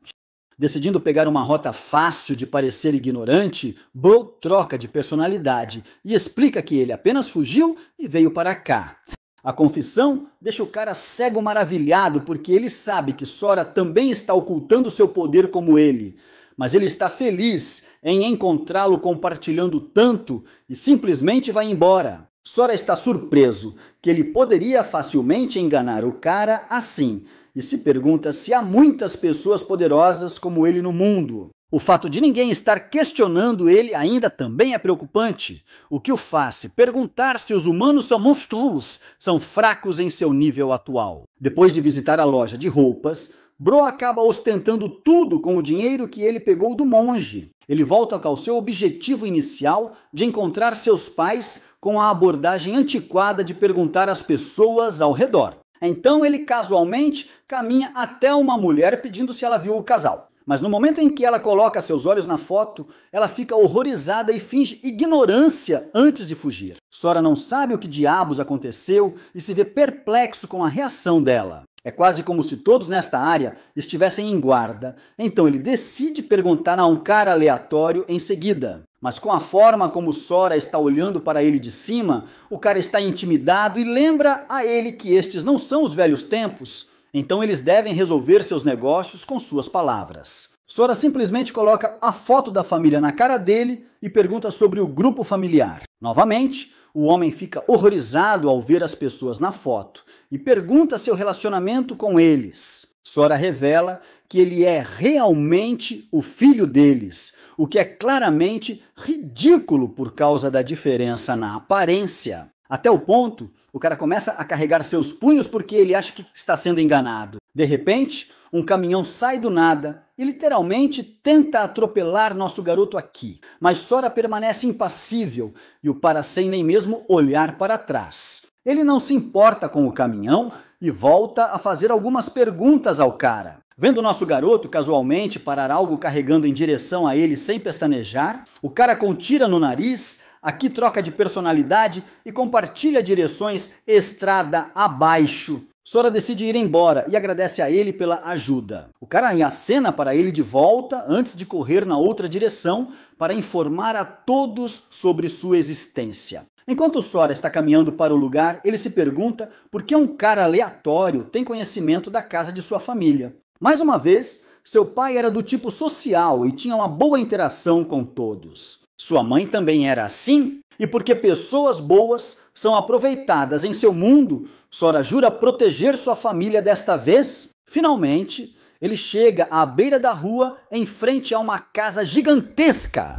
Decidindo pegar uma rota fácil de parecer ignorante, Bo troca de personalidade e explica que ele apenas fugiu e veio para cá. A confissão deixa o cara cego maravilhado porque ele sabe que Sora também está ocultando seu poder como ele, mas ele está feliz em encontrá-lo compartilhando tanto e simplesmente vai embora. Sora está surpreso que ele poderia facilmente enganar o cara assim e se pergunta se há muitas pessoas poderosas como ele no mundo. O fato de ninguém estar questionando ele ainda também é preocupante, o que o faz se perguntar se os humanos são monstros, são fracos em seu nível atual. Depois de visitar a loja de roupas, Bro acaba ostentando tudo com o dinheiro que ele pegou do monge. Ele volta ao seu objetivo inicial de encontrar seus pais com a abordagem antiquada de perguntar às pessoas ao redor. Então ele casualmente caminha até uma mulher pedindo se ela viu o casal. Mas no momento em que ela coloca seus olhos na foto, ela fica horrorizada e finge ignorância antes de fugir. Sora não sabe o que diabos aconteceu e se vê perplexo com a reação dela. É quase como se todos nesta área estivessem em guarda, então ele decide perguntar a um cara aleatório em seguida. Mas com a forma como Sora está olhando para ele de cima, o cara está intimidado e lembra a ele que estes não são os velhos tempos, então eles devem resolver seus negócios com suas palavras. Sora simplesmente coloca a foto da família na cara dele e pergunta sobre o grupo familiar. Novamente, o homem fica horrorizado ao ver as pessoas na foto e pergunta seu relacionamento com eles. Sora revela que ele é realmente o filho deles, o que é claramente ridículo por causa da diferença na aparência. Até o ponto, o cara começa a carregar seus punhos porque ele acha que está sendo enganado. De repente, um caminhão sai do nada e literalmente tenta atropelar nosso garoto aqui. Mas Sora permanece impassível e o para sem nem mesmo olhar para trás. Ele não se importa com o caminhão e volta a fazer algumas perguntas ao cara. Vendo nosso garoto casualmente parar algo carregando em direção a ele sem pestanejar, o cara com tira no nariz, aqui troca de personalidade e compartilha direções estrada abaixo. Sora decide ir embora e agradece a ele pela ajuda. O cara acena para ele de volta antes de correr na outra direção para informar a todos sobre sua existência. Enquanto Sora está caminhando para o lugar, ele se pergunta por que um cara aleatório tem conhecimento da casa de sua família. Mais uma vez, seu pai era do tipo social e tinha uma boa interação com todos. Sua mãe também era assim, e porque pessoas boas são aproveitadas em seu mundo, Sora jura proteger sua família desta vez. Finalmente, ele chega à beira da rua em frente a uma casa gigantesca.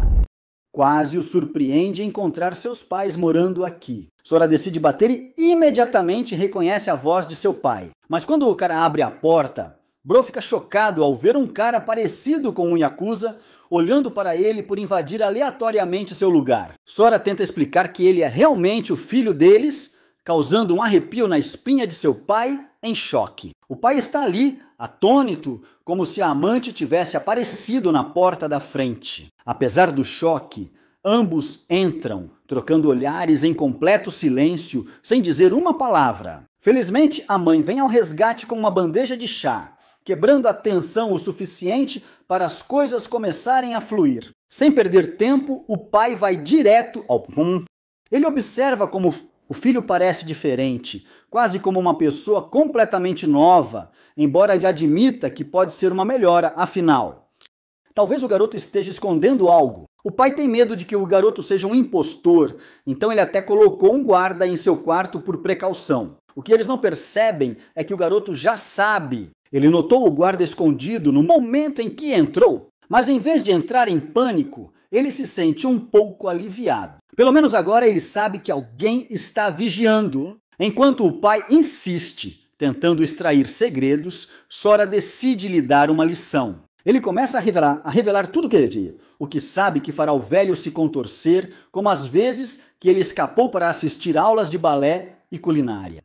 Quase o surpreende encontrar seus pais morando aqui. Sora decide bater e imediatamente reconhece a voz de seu pai. Mas quando o cara abre a porta, Bro fica chocado ao ver um cara parecido com um Yakuza olhando para ele por invadir aleatoriamente seu lugar. Sora tenta explicar que ele é realmente o filho deles, causando um arrepio na espinha de seu pai em choque. O pai está ali, atônito, como se a amante tivesse aparecido na porta da frente. Apesar do choque, ambos entram, trocando olhares em completo silêncio, sem dizer uma palavra. Felizmente, a mãe vem ao resgate com uma bandeja de chá, quebrando a tensão o suficiente para as coisas começarem a fluir. Sem perder tempo, o pai vai direto ao ponto. Ele observa como o filho parece diferente, quase como uma pessoa completamente nova, embora ele admita que pode ser uma melhora, afinal. Talvez o garoto esteja escondendo algo. O pai tem medo de que o garoto seja um impostor, então ele até colocou um guarda em seu quarto por precaução. O que eles não percebem é que o garoto já sabe. Ele notou o guarda escondido no momento em que entrou, mas em vez de entrar em pânico, ele se sente um pouco aliviado. Pelo menos agora ele sabe que alguém está vigiando. Enquanto o pai insiste, tentando extrair segredos, Sora decide lhe dar uma lição. Ele começa a revelar tudo o que sabe que fará o velho se contorcer, como as vezes que ele escapou para assistir aulas de balé e culinária.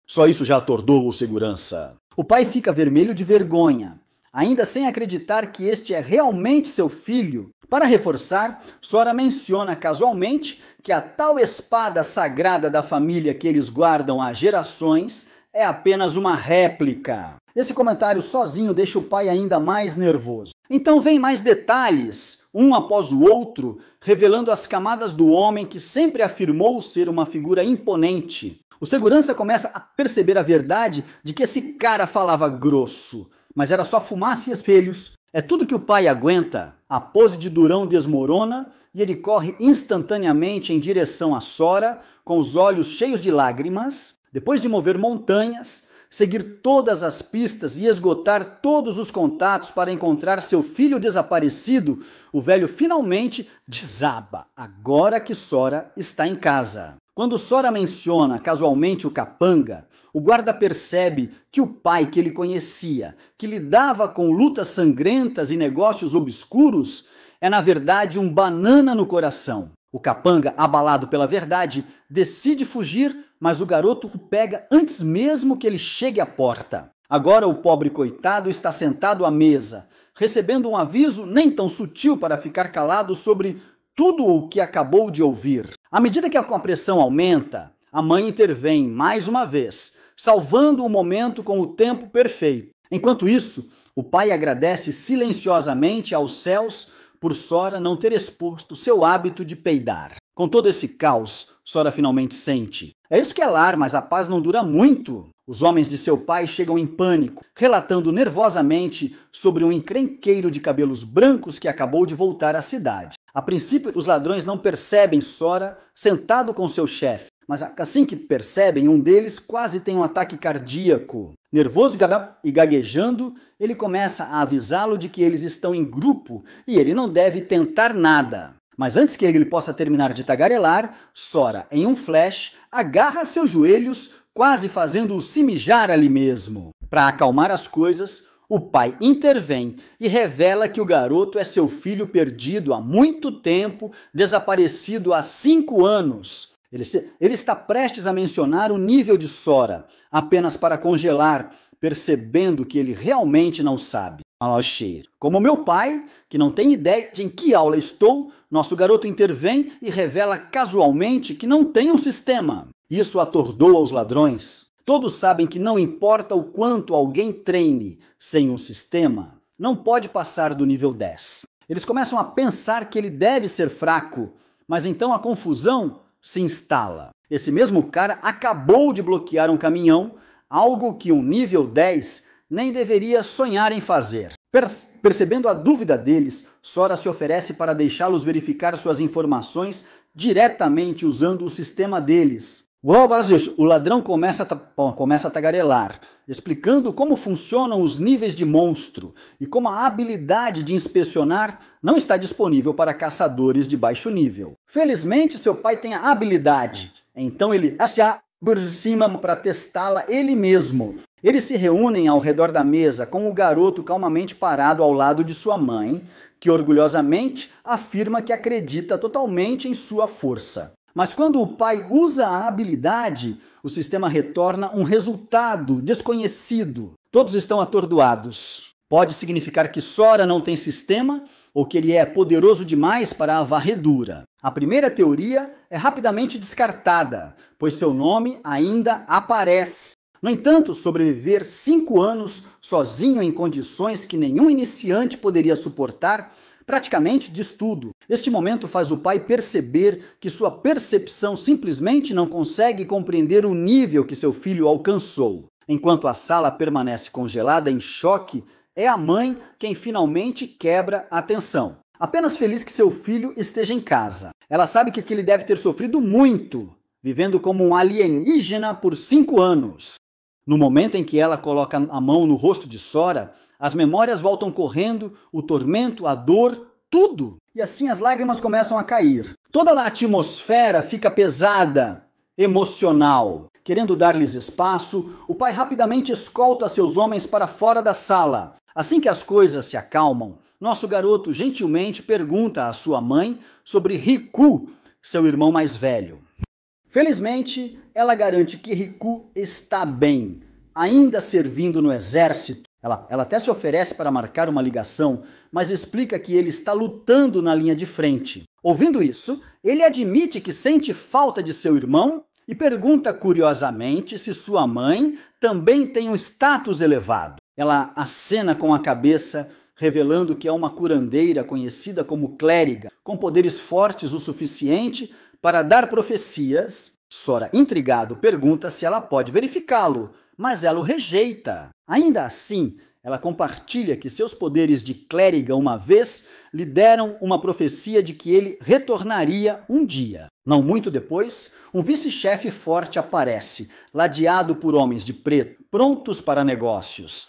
Só isso já atordoou o segurança. O pai fica vermelho de vergonha, ainda sem acreditar que este é realmente seu filho. Para reforçar, Sora menciona casualmente que a tal espada sagrada da família que eles guardam há gerações é apenas uma réplica. Esse comentário sozinho deixa o pai ainda mais nervoso. Então vem mais detalhes, um após o outro, revelando as camadas do homem que sempre afirmou ser uma figura imponente. O segurança começa a perceber a verdade de que esse cara falava grosso, mas era só fumaça e espelhos. É tudo que o pai aguenta. A pose de durão desmorona e ele corre instantaneamente em direção a Sora, com os olhos cheios de lágrimas. Depois de mover montanhas, seguir todas as pistas e esgotar todos os contatos para encontrar seu filho desaparecido, o velho finalmente desaba, agora que Sora está em casa. Quando Sora menciona casualmente o capanga, o guarda percebe que o pai que ele conhecia, que lidava com lutas sangrentas e negócios obscuros, é na verdade um banana no coração. O capanga, abalado pela verdade, decide fugir, mas o garoto o pega antes mesmo que ele chegue à porta. Agora o pobre coitado está sentado à mesa, recebendo um aviso nem tão sutil para ficar calado sobre tudo o que acabou de ouvir. À medida que a pressão aumenta, a mãe intervém mais uma vez, salvando o momento com o tempo perfeito. Enquanto isso, o pai agradece silenciosamente aos céus por Sora não ter exposto seu hábito de peidar. Com todo esse caos, Sora finalmente sente. É isso que é lar, mas a paz não dura muito. Os homens de seu pai chegam em pânico, relatando nervosamente sobre um encrenqueiro de cabelos brancos que acabou de voltar à cidade. A princípio, os ladrões não percebem Sora sentado com seu chefe, mas assim que percebem, um deles quase tem um ataque cardíaco. Nervoso e gaguejando, ele começa a avisá-lo de que eles estão em grupo e ele não deve tentar nada. Mas antes que ele possa terminar de tagarelar, Sora, em um flash, agarra seus joelhos, quase fazendo-o se mijar ali mesmo. Para acalmar as coisas, o pai intervém e revela que o garoto é seu filho perdido há muito tempo, desaparecido há 5 anos. Ele está prestes a mencionar o nível de Sora, apenas para congelar, percebendo que ele realmente não sabe. Como meu pai, que não tem ideia de em que aula estou, nosso garoto intervém e revela casualmente que não tem um sistema. Isso atordoa os ladrões. Todos sabem que não importa o quanto alguém treine sem um sistema, não pode passar do nível 10. Eles começam a pensar que ele deve ser fraco, mas então a confusão se instala. Esse mesmo cara acabou de bloquear um caminhão, algo que um nível 10 nem deveria sonhar em fazer. Percebendo a dúvida deles, Sora se oferece para deixá-los verificar suas informações diretamente usando o sistema deles. O ladrão começa a tagarelar, explicando como funcionam os níveis de monstro e como a habilidade de inspecionar não está disponível para caçadores de baixo nível. Felizmente, seu pai tem a habilidade, então ele passa por cima para testá-la ele mesmo. Eles se reúnem ao redor da mesa com o garoto calmamente parado ao lado de sua mãe, que orgulhosamente afirma que acredita totalmente em sua força. Mas quando o pai usa a habilidade, o sistema retorna um resultado desconhecido. Todos estão atordoados. Pode significar que Sora não tem sistema ou que ele é poderoso demais para a varredura. A primeira teoria é rapidamente descartada, pois seu nome ainda aparece. No entanto, sobreviver 5 anos sozinho em condições que nenhum iniciante poderia suportar praticamente diz tudo. Este momento faz o pai perceber que sua percepção simplesmente não consegue compreender o nível que seu filho alcançou. Enquanto a sala permanece congelada em choque, é a mãe quem finalmente quebra a tensão. Apenas feliz que seu filho esteja em casa. Ela sabe que ele deve ter sofrido muito, vivendo como um alienígena por 5 anos. No momento em que ela coloca a mão no rosto de Sora, as memórias voltam correndo, o tormento, a dor, tudo. E assim as lágrimas começam a cair. Toda a atmosfera fica pesada, emocional. Querendo dar-lhes espaço, o pai rapidamente escolta seus homens para fora da sala. Assim que as coisas se acalmam, nosso garoto gentilmente pergunta à sua mãe sobre Riku, seu irmão mais velho. Felizmente, ela garante que Riku está bem, ainda servindo no exército. Ela até se oferece para marcar uma ligação, mas explica que ele está lutando na linha de frente. Ouvindo isso, ele admite que sente falta de seu irmão e pergunta curiosamente se sua mãe também tem um status elevado. Ela acena com a cabeça, revelando que é uma curandeira conhecida como clériga, com poderes fortes o suficiente para dar profecias. Sora, intrigado, pergunta se ela pode verificá-lo, mas ela o rejeita. Ainda assim, ela compartilha que seus poderes de clériga uma vez lhe deram uma profecia de que ele retornaria um dia. Não muito depois, um vice-chefe forte aparece, ladeado por homens de preto, prontos para negócios.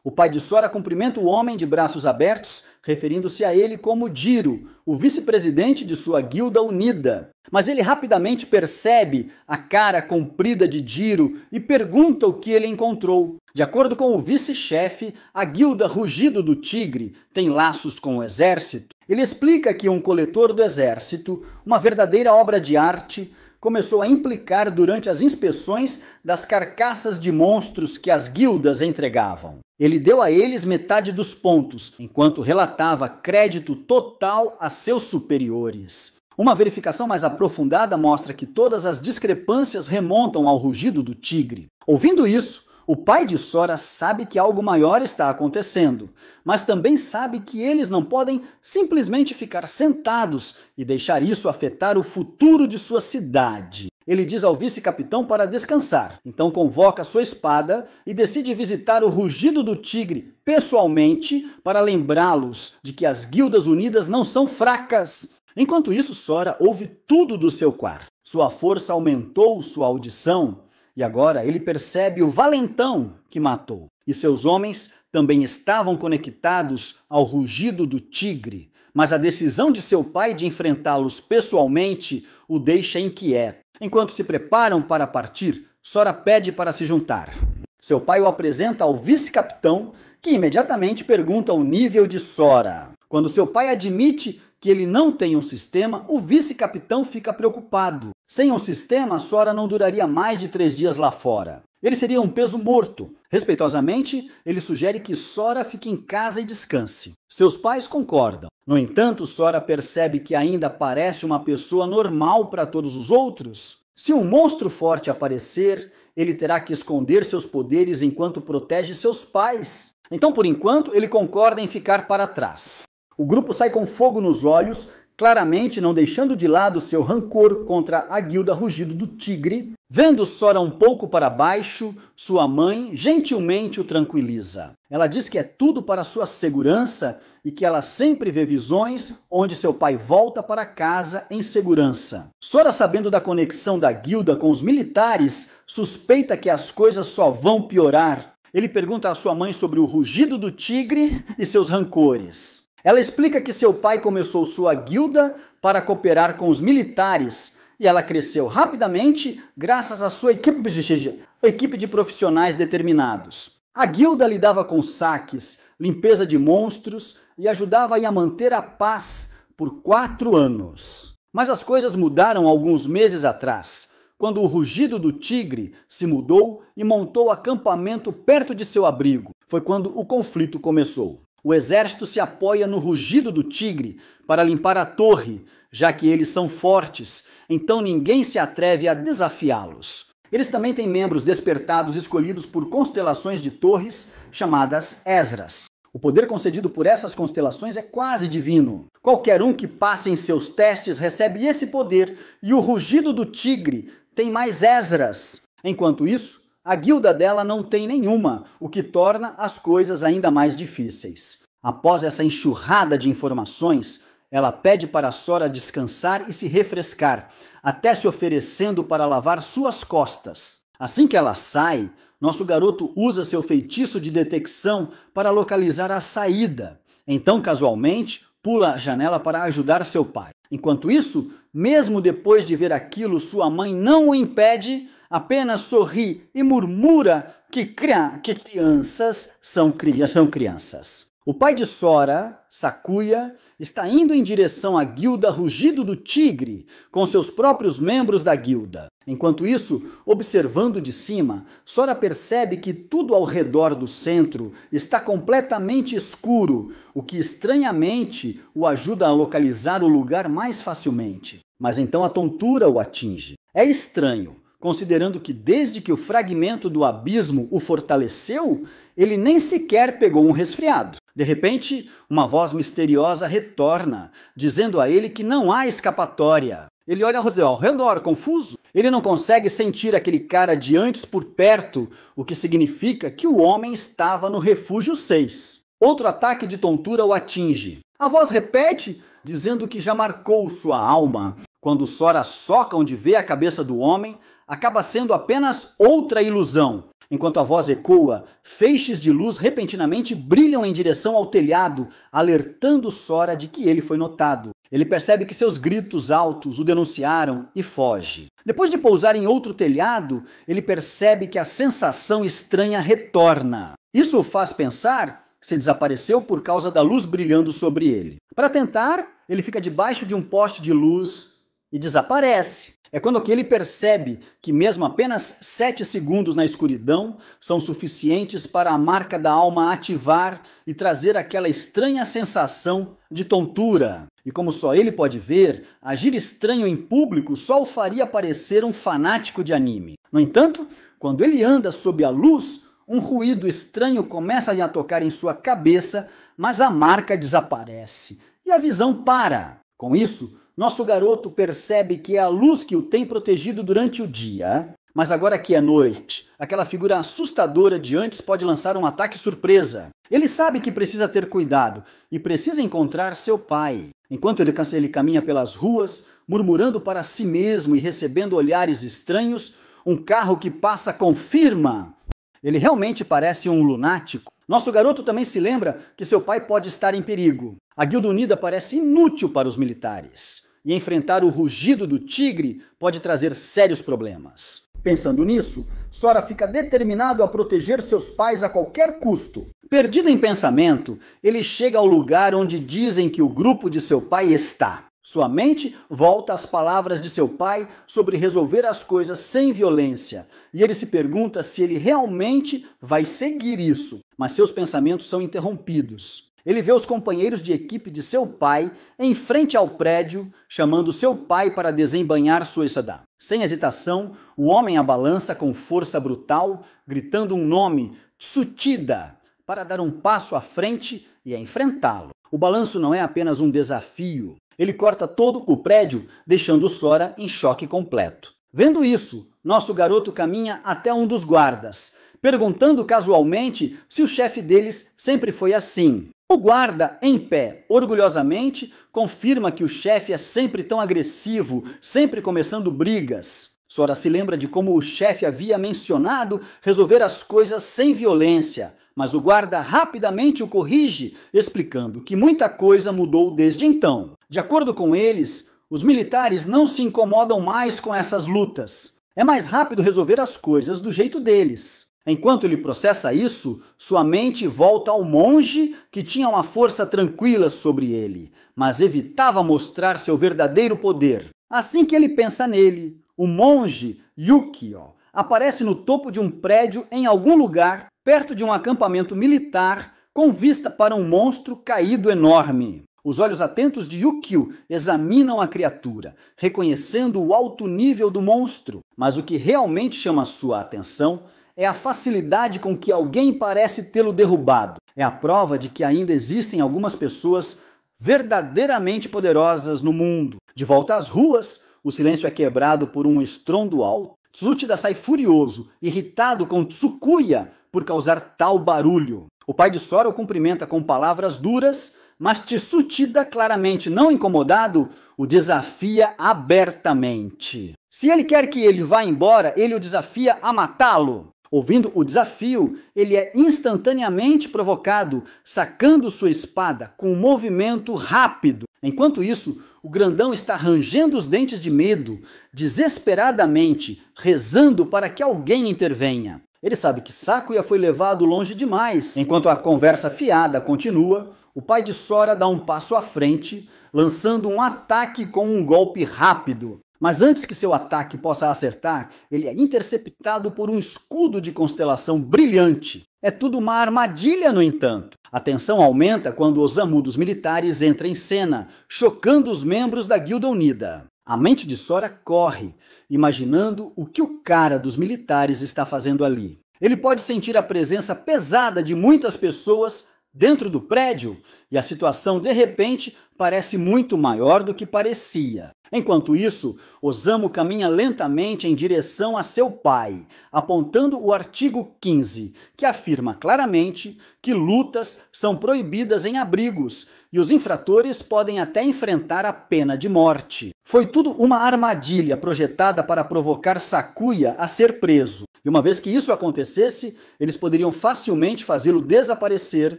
O pai de Sora cumprimenta o homem de braços abertos, referindo-se a ele como Jiro, o vice-presidente de sua guilda unida. Mas ele rapidamente percebe a cara comprida de Jiro e pergunta o que ele encontrou. De acordo com o vice-chefe, a guilda Rugido do Tigre tem laços com o exército. Ele explica que um coletor do exército, uma verdadeira obra de arte, começou a implicar durante as inspeções das carcaças de monstros que as guildas entregavam. Ele deu a eles metade dos pontos, enquanto relatava crédito total a seus superiores. Uma verificação mais aprofundada mostra que todas as discrepâncias remontam ao rugido do tigre. Ouvindo isso, o pai de Sora sabe que algo maior está acontecendo, mas também sabe que eles não podem simplesmente ficar sentados e deixar isso afetar o futuro de sua cidade. Ele diz ao vice-capitão para descansar, então convoca sua espada e decide visitar o Rugido do Tigre pessoalmente para lembrá-los de que as guildas unidas não são fracas. Enquanto isso, Sora ouve tudo do seu quarto. Sua força aumentou sua audição e agora ele percebe o valentão que matou. E seus homens também estavam conectados ao Rugido do Tigre, mas a decisão de seu pai de enfrentá-los pessoalmente o deixa inquieto. Enquanto se preparam para partir, Sora pede para se juntar. Seu pai o apresenta ao vice-capitão, que imediatamente pergunta o nível de Sora. Quando seu pai admite que ele não tem um sistema, o vice-capitão fica preocupado. Sem um sistema, Sora não duraria mais de 3 dias lá fora. Ele seria um peso morto. Respeitosamente, ele sugere que Sora fique em casa e descanse. Seus pais concordam. No entanto, Sora percebe que ainda parece uma pessoa normal para todos os outros. Se um monstro forte aparecer, ele terá que esconder seus poderes enquanto protege seus pais. Então, por enquanto, ele concorda em ficar para trás. O grupo sai com fogo nos olhos, claramente não deixando de lado seu rancor contra a guilda Rugido do Tigre. Vendo Sora um pouco para baixo, sua mãe gentilmente o tranquiliza. Ela diz que é tudo para sua segurança e que ela sempre vê visões onde seu pai volta para casa em segurança. Sora, sabendo da conexão da guilda com os militares, suspeita que as coisas só vão piorar. Ele pergunta à sua mãe sobre o rugido do tigre e seus rancores. Ela explica que seu pai começou sua guilda para cooperar com os militares e ela cresceu rapidamente graças à sua equipe de profissionais determinados. A guilda lidava com saques, limpeza de monstros e ajudava a manter a paz por 4 anos. Mas as coisas mudaram alguns meses atrás, quando o rugido do tigre se mudou e montou acampamento perto de seu abrigo. Foi quando o conflito começou. O exército se apoia no rugido do tigre para limpar a torre, já que eles são fortes, então ninguém se atreve a desafiá-los. Eles também têm membros despertados escolhidos por constelações de torres, chamadas Ezras. O poder concedido por essas constelações é quase divino. Qualquer um que passe em seus testes recebe esse poder, e o rugido do tigre tem mais Ezras. Enquanto isso, a guilda dela não tem nenhuma, o que torna as coisas ainda mais difíceis. Após essa enxurrada de informações, ela pede para Sora descansar e se refrescar, até se oferecendo para lavar suas costas. Assim que ela sai, nosso garoto usa seu feitiço de detecção para localizar a saída. Então, casualmente, pula a janela para ajudar seu pai. Enquanto isso, mesmo depois de ver aquilo, sua mãe não o impede, apenas sorri e murmura que crianças são crianças. O pai de Sora, Sakuya, está indo em direção à guilda Rugido do Tigre, com seus próprios membros da guilda. Enquanto isso, observando de cima, Sora percebe que tudo ao redor do centro está completamente escuro, o que estranhamente o ajuda a localizar o lugar mais facilmente. Mas então a tontura o atinge. É estranho, considerando que desde que o fragmento do abismo o fortaleceu, ele nem sequer pegou um resfriado. De repente, uma voz misteriosa retorna, dizendo a ele que não há escapatória. Ele olha ao redor, confuso. Ele não consegue sentir aquele cara de antes por perto, o que significa que o homem estava no refúgio 6. Outro ataque de tontura o atinge. A voz repete, dizendo que já marcou sua alma. Quando Sora soca onde vê a cabeça do homem, acaba sendo apenas outra ilusão. Enquanto a voz ecoa, feixes de luz repentinamente brilham em direção ao telhado, alertando Sora de que ele foi notado. Ele percebe que seus gritos altos o denunciaram e foge. Depois de pousar em outro telhado, ele percebe que a sensação estranha retorna. Isso o faz pensar se desapareceu por causa da luz brilhando sobre ele. Para tentar, ele fica debaixo de um poste de luz e desaparece. É quando que ele percebe que mesmo apenas 7 segundos na escuridão são suficientes para a marca da alma ativar e trazer aquela estranha sensação de tontura. E como só ele pode ver, agir estranho em público só o faria parecer um fanático de anime. No entanto, quando ele anda sob a luz, um ruído estranho começa a tocar em sua cabeça, mas a marca desaparece e a visão para. Com isso, nosso garoto percebe que é a luz que o tem protegido durante o dia, mas agora que é noite, aquela figura assustadora de antes pode lançar um ataque surpresa. Ele sabe que precisa ter cuidado e precisa encontrar seu pai. Enquanto ele caminha pelas ruas, murmurando para si mesmo e recebendo olhares estranhos, um carro que passa confirma. Ele realmente parece um lunático. Nosso garoto também se lembra que seu pai pode estar em perigo. A Guilda Unida parece inútil para os militares, e enfrentar o rugido do tigre pode trazer sérios problemas. Pensando nisso, Sora fica determinado a proteger seus pais a qualquer custo. Perdido em pensamento, ele chega ao lugar onde dizem que o grupo de seu pai está. Sua mente volta às palavras de seu pai sobre resolver as coisas sem violência, e ele se pergunta se ele realmente vai seguir isso, mas seus pensamentos são interrompidos. Ele vê os companheiros de equipe de seu pai em frente ao prédio, chamando seu pai para desembainhar sua espada. Sem hesitação, o homem a balança com força brutal, gritando um nome, Tsutida, para dar um passo à frente e enfrentá-lo. O balanço não é apenas um desafio. Ele corta todo o prédio, deixando Sora em choque completo. Vendo isso, nosso garoto caminha até um dos guardas, perguntando casualmente se o chefe deles sempre foi assim. O guarda, em pé, orgulhosamente, confirma que o chefe é sempre tão agressivo, sempre começando brigas. Sora se lembra de como o chefe havia mencionado resolver as coisas sem violência, mas o guarda rapidamente o corrige, explicando que muita coisa mudou desde então. De acordo com eles, os militares não se incomodam mais com essas lutas. É mais rápido resolver as coisas do jeito deles. Enquanto ele processa isso, sua mente volta ao monge que tinha uma força tranquila sobre ele, mas evitava mostrar seu verdadeiro poder. Assim que ele pensa nele, o monge Yukio aparece no topo de um prédio em algum lugar, perto de um acampamento militar, com vista para um monstro caído enorme. Os olhos atentos de Yukio examinam a criatura, reconhecendo o alto nível do monstro. Mas o que realmente chama sua atenção é a facilidade com que alguém parece tê-lo derrubado. É a prova de que ainda existem algumas pessoas verdadeiramente poderosas no mundo. De volta às ruas, o silêncio é quebrado por um estrondo alto. Tsuchida sai furioso, irritado com Tsukuya por causar tal barulho. O pai de Sora o cumprimenta com palavras duras, mas Tsuchida, claramente não incomodado, o desafia abertamente. Se ele quer que ele vá embora, ele o desafia a matá-lo. Ouvindo o desafio, ele é instantaneamente provocado, sacando sua espada com um movimento rápido. Enquanto isso, o grandão está rangendo os dentes de medo, desesperadamente, rezando para que alguém intervenha. Ele sabe que Sakuya foi levado longe demais. Enquanto a conversa fiada continua, o pai de Sora dá um passo à frente, lançando um ataque com um golpe rápido. Mas antes que seu ataque possa acertar, ele é interceptado por um escudo de constelação brilhante. É tudo uma armadilha, no entanto. A tensão aumenta quando Osamu dos militares entra em cena, chocando os membros da Guilda Unida. A mente de Sora corre, imaginando o que o cara dos militares está fazendo ali. Ele pode sentir a presença pesada de muitas pessoas dentro do prédio, e a situação, de repente, parece muito maior do que parecia. Enquanto isso, Osamu caminha lentamente em direção a seu pai, apontando o artigo 15, que afirma claramente que lutas são proibidas em abrigos e os infratores podem até enfrentar a pena de morte. Foi tudo uma armadilha projetada para provocar Sakuya a ser preso. E uma vez que isso acontecesse, eles poderiam facilmente fazê-lo desaparecer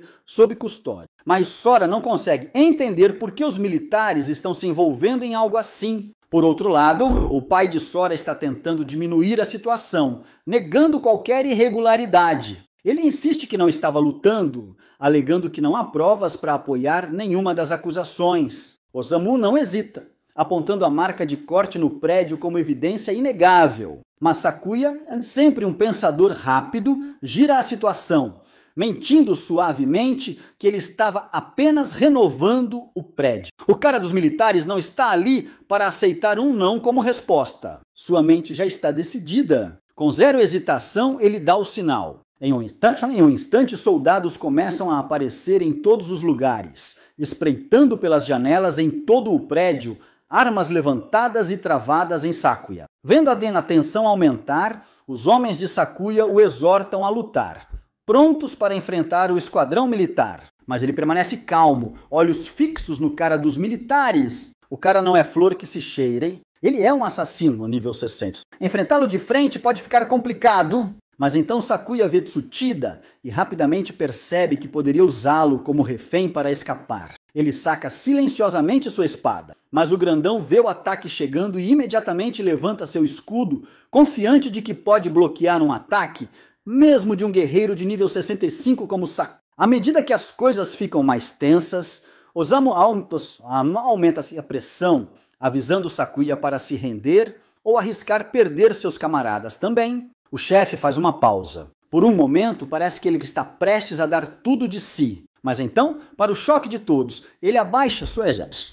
sob custódia. Mas Sora não consegue entender por que os militares estão se envolvendo em algo assim. Por outro lado, o pai de Sora está tentando diminuir a situação, negando qualquer irregularidade. Ele insiste que não estava lutando, alegando que não há provas para apoiar nenhuma das acusações. Osamu não hesita, apontando a marca de corte no prédio como evidência inegável. Mas Sakuya, sempre um pensador rápido, gira a situação, mentindo suavemente que ele estava apenas renovando o prédio. O cara dos militares não está ali para aceitar um não como resposta. Sua mente já está decidida. Com zero hesitação, ele dá o sinal. Em um instante, soldados começam a aparecer em todos os lugares, espreitando pelas janelas em todo o prédio, armas levantadas e travadas em Sakuya. Vendo a tensão aumentar, os homens de Sakuya o exortam a lutar, prontos para enfrentar o esquadrão militar. Mas ele permanece calmo, olhos fixos no cara dos militares. O cara não é flor que se cheire. Ele é um assassino no nível 60. Enfrentá-lo de frente pode ficar complicado. Mas então Sakuya vê Tsuchida e rapidamente percebe que poderia usá-lo como refém para escapar. Ele saca silenciosamente sua espada, mas o grandão vê o ataque chegando e imediatamente levanta seu escudo, confiante de que pode bloquear um ataque, mesmo de um guerreiro de nível 65 como Sakuya. À medida que as coisas ficam mais tensas, Osamu aumenta a pressão, avisando Sakuya para se render ou arriscar perder seus camaradas também. O chefe faz uma pausa. Por um momento, parece que ele está prestes a dar tudo de si. Mas então, para o choque de todos, ele abaixa sua exército.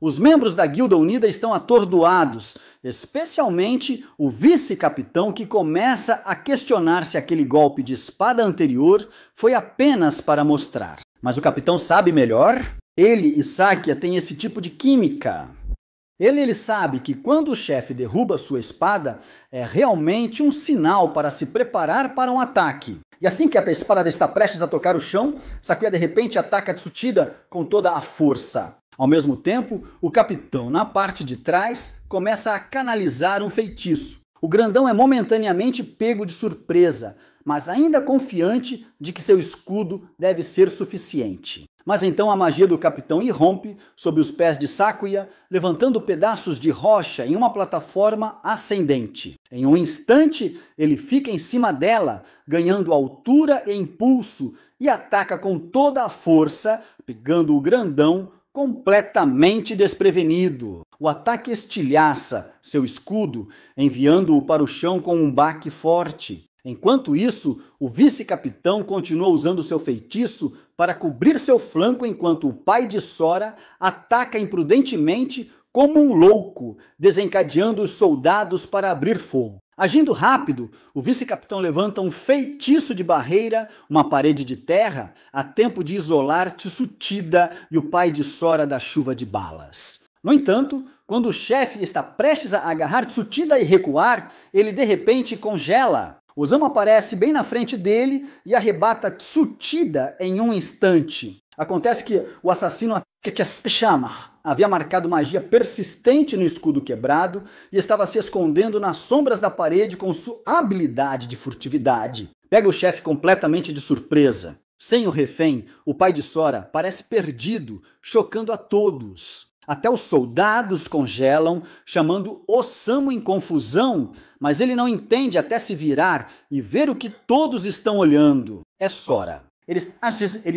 Os membros da Guilda Unida estão atordoados, especialmente o vice-capitão que começa a questionar se aquele golpe de espada anterior foi apenas para mostrar. Mas o capitão sabe melhor. Ele e Sakuya têm esse tipo de química. Ele sabe que quando o chefe derruba sua espada, é realmente um sinal para se preparar para um ataque. E assim que a espada está prestes a tocar o chão, Sakuya de repente ataca Tsuchida com toda a força. Ao mesmo tempo, o capitão, na parte de trás, começa a canalizar um feitiço. O grandão é momentaneamente pego de surpresa, mas ainda confiante de que seu escudo deve ser suficiente. Mas então a magia do capitão irrompe sob os pés de Sakuya, levantando pedaços de rocha em uma plataforma ascendente. Em um instante, ele fica em cima dela, ganhando altura e impulso, e ataca com toda a força, pegando o grandão completamente desprevenido. O ataque estilhaça seu escudo, enviando-o para o chão com um baque forte. Enquanto isso, o vice-capitão continua usando seu feitiço para cobrir seu flanco enquanto o pai de Sora ataca imprudentemente como um louco, desencadeando os soldados para abrir fogo. Agindo rápido, o vice-capitão levanta um feitiço de barreira, uma parede de terra, a tempo de isolar Tsuchida e o pai de Sora da chuva de balas. No entanto, quando o chefe está prestes a agarrar Tsuchida e recuar, ele de repente congela. Osamu aparece bem na frente dele e arrebata Tsuchida em um instante. Acontece que o assassino havia marcado magia persistente no escudo quebrado e estava se escondendo nas sombras da parede com sua habilidade de furtividade. Pega o chefe completamente de surpresa. Sem o refém, o pai de Sora parece perdido, chocando a todos. Até os soldados congelam, chamando Osamu em confusão, mas ele não entende até se virar e ver o que todos estão olhando. É Sora. Ele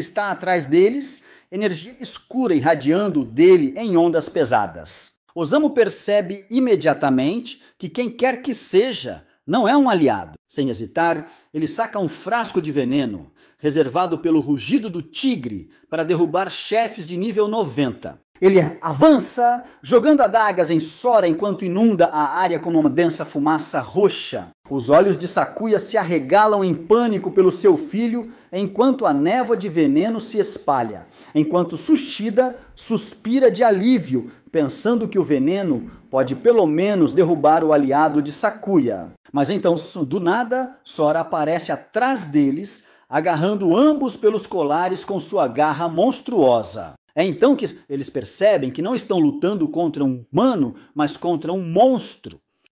está atrás deles, energia escura irradiando dele em ondas pesadas. Osamu percebe imediatamente que quem quer que seja não é um aliado. Sem hesitar, ele saca um frasco de veneno, reservado pelo rugido do tigre, para derrubar chefes de nível 90. Ele avança, jogando adagas em Sora enquanto inunda a área com uma densa fumaça roxa. Os olhos de Sakuya se arregalam em pânico pelo seu filho, enquanto a névoa de veneno se espalha, enquanto Tsuchida suspira de alívio, pensando que o veneno pode pelo menos derrubar o aliado de Sakuya. Mas então, do nada, Sora aparece atrás deles, agarrando ambos pelos colares com sua garra monstruosa. É então que eles percebem que não estão lutando contra um humano, mas contra um monstro.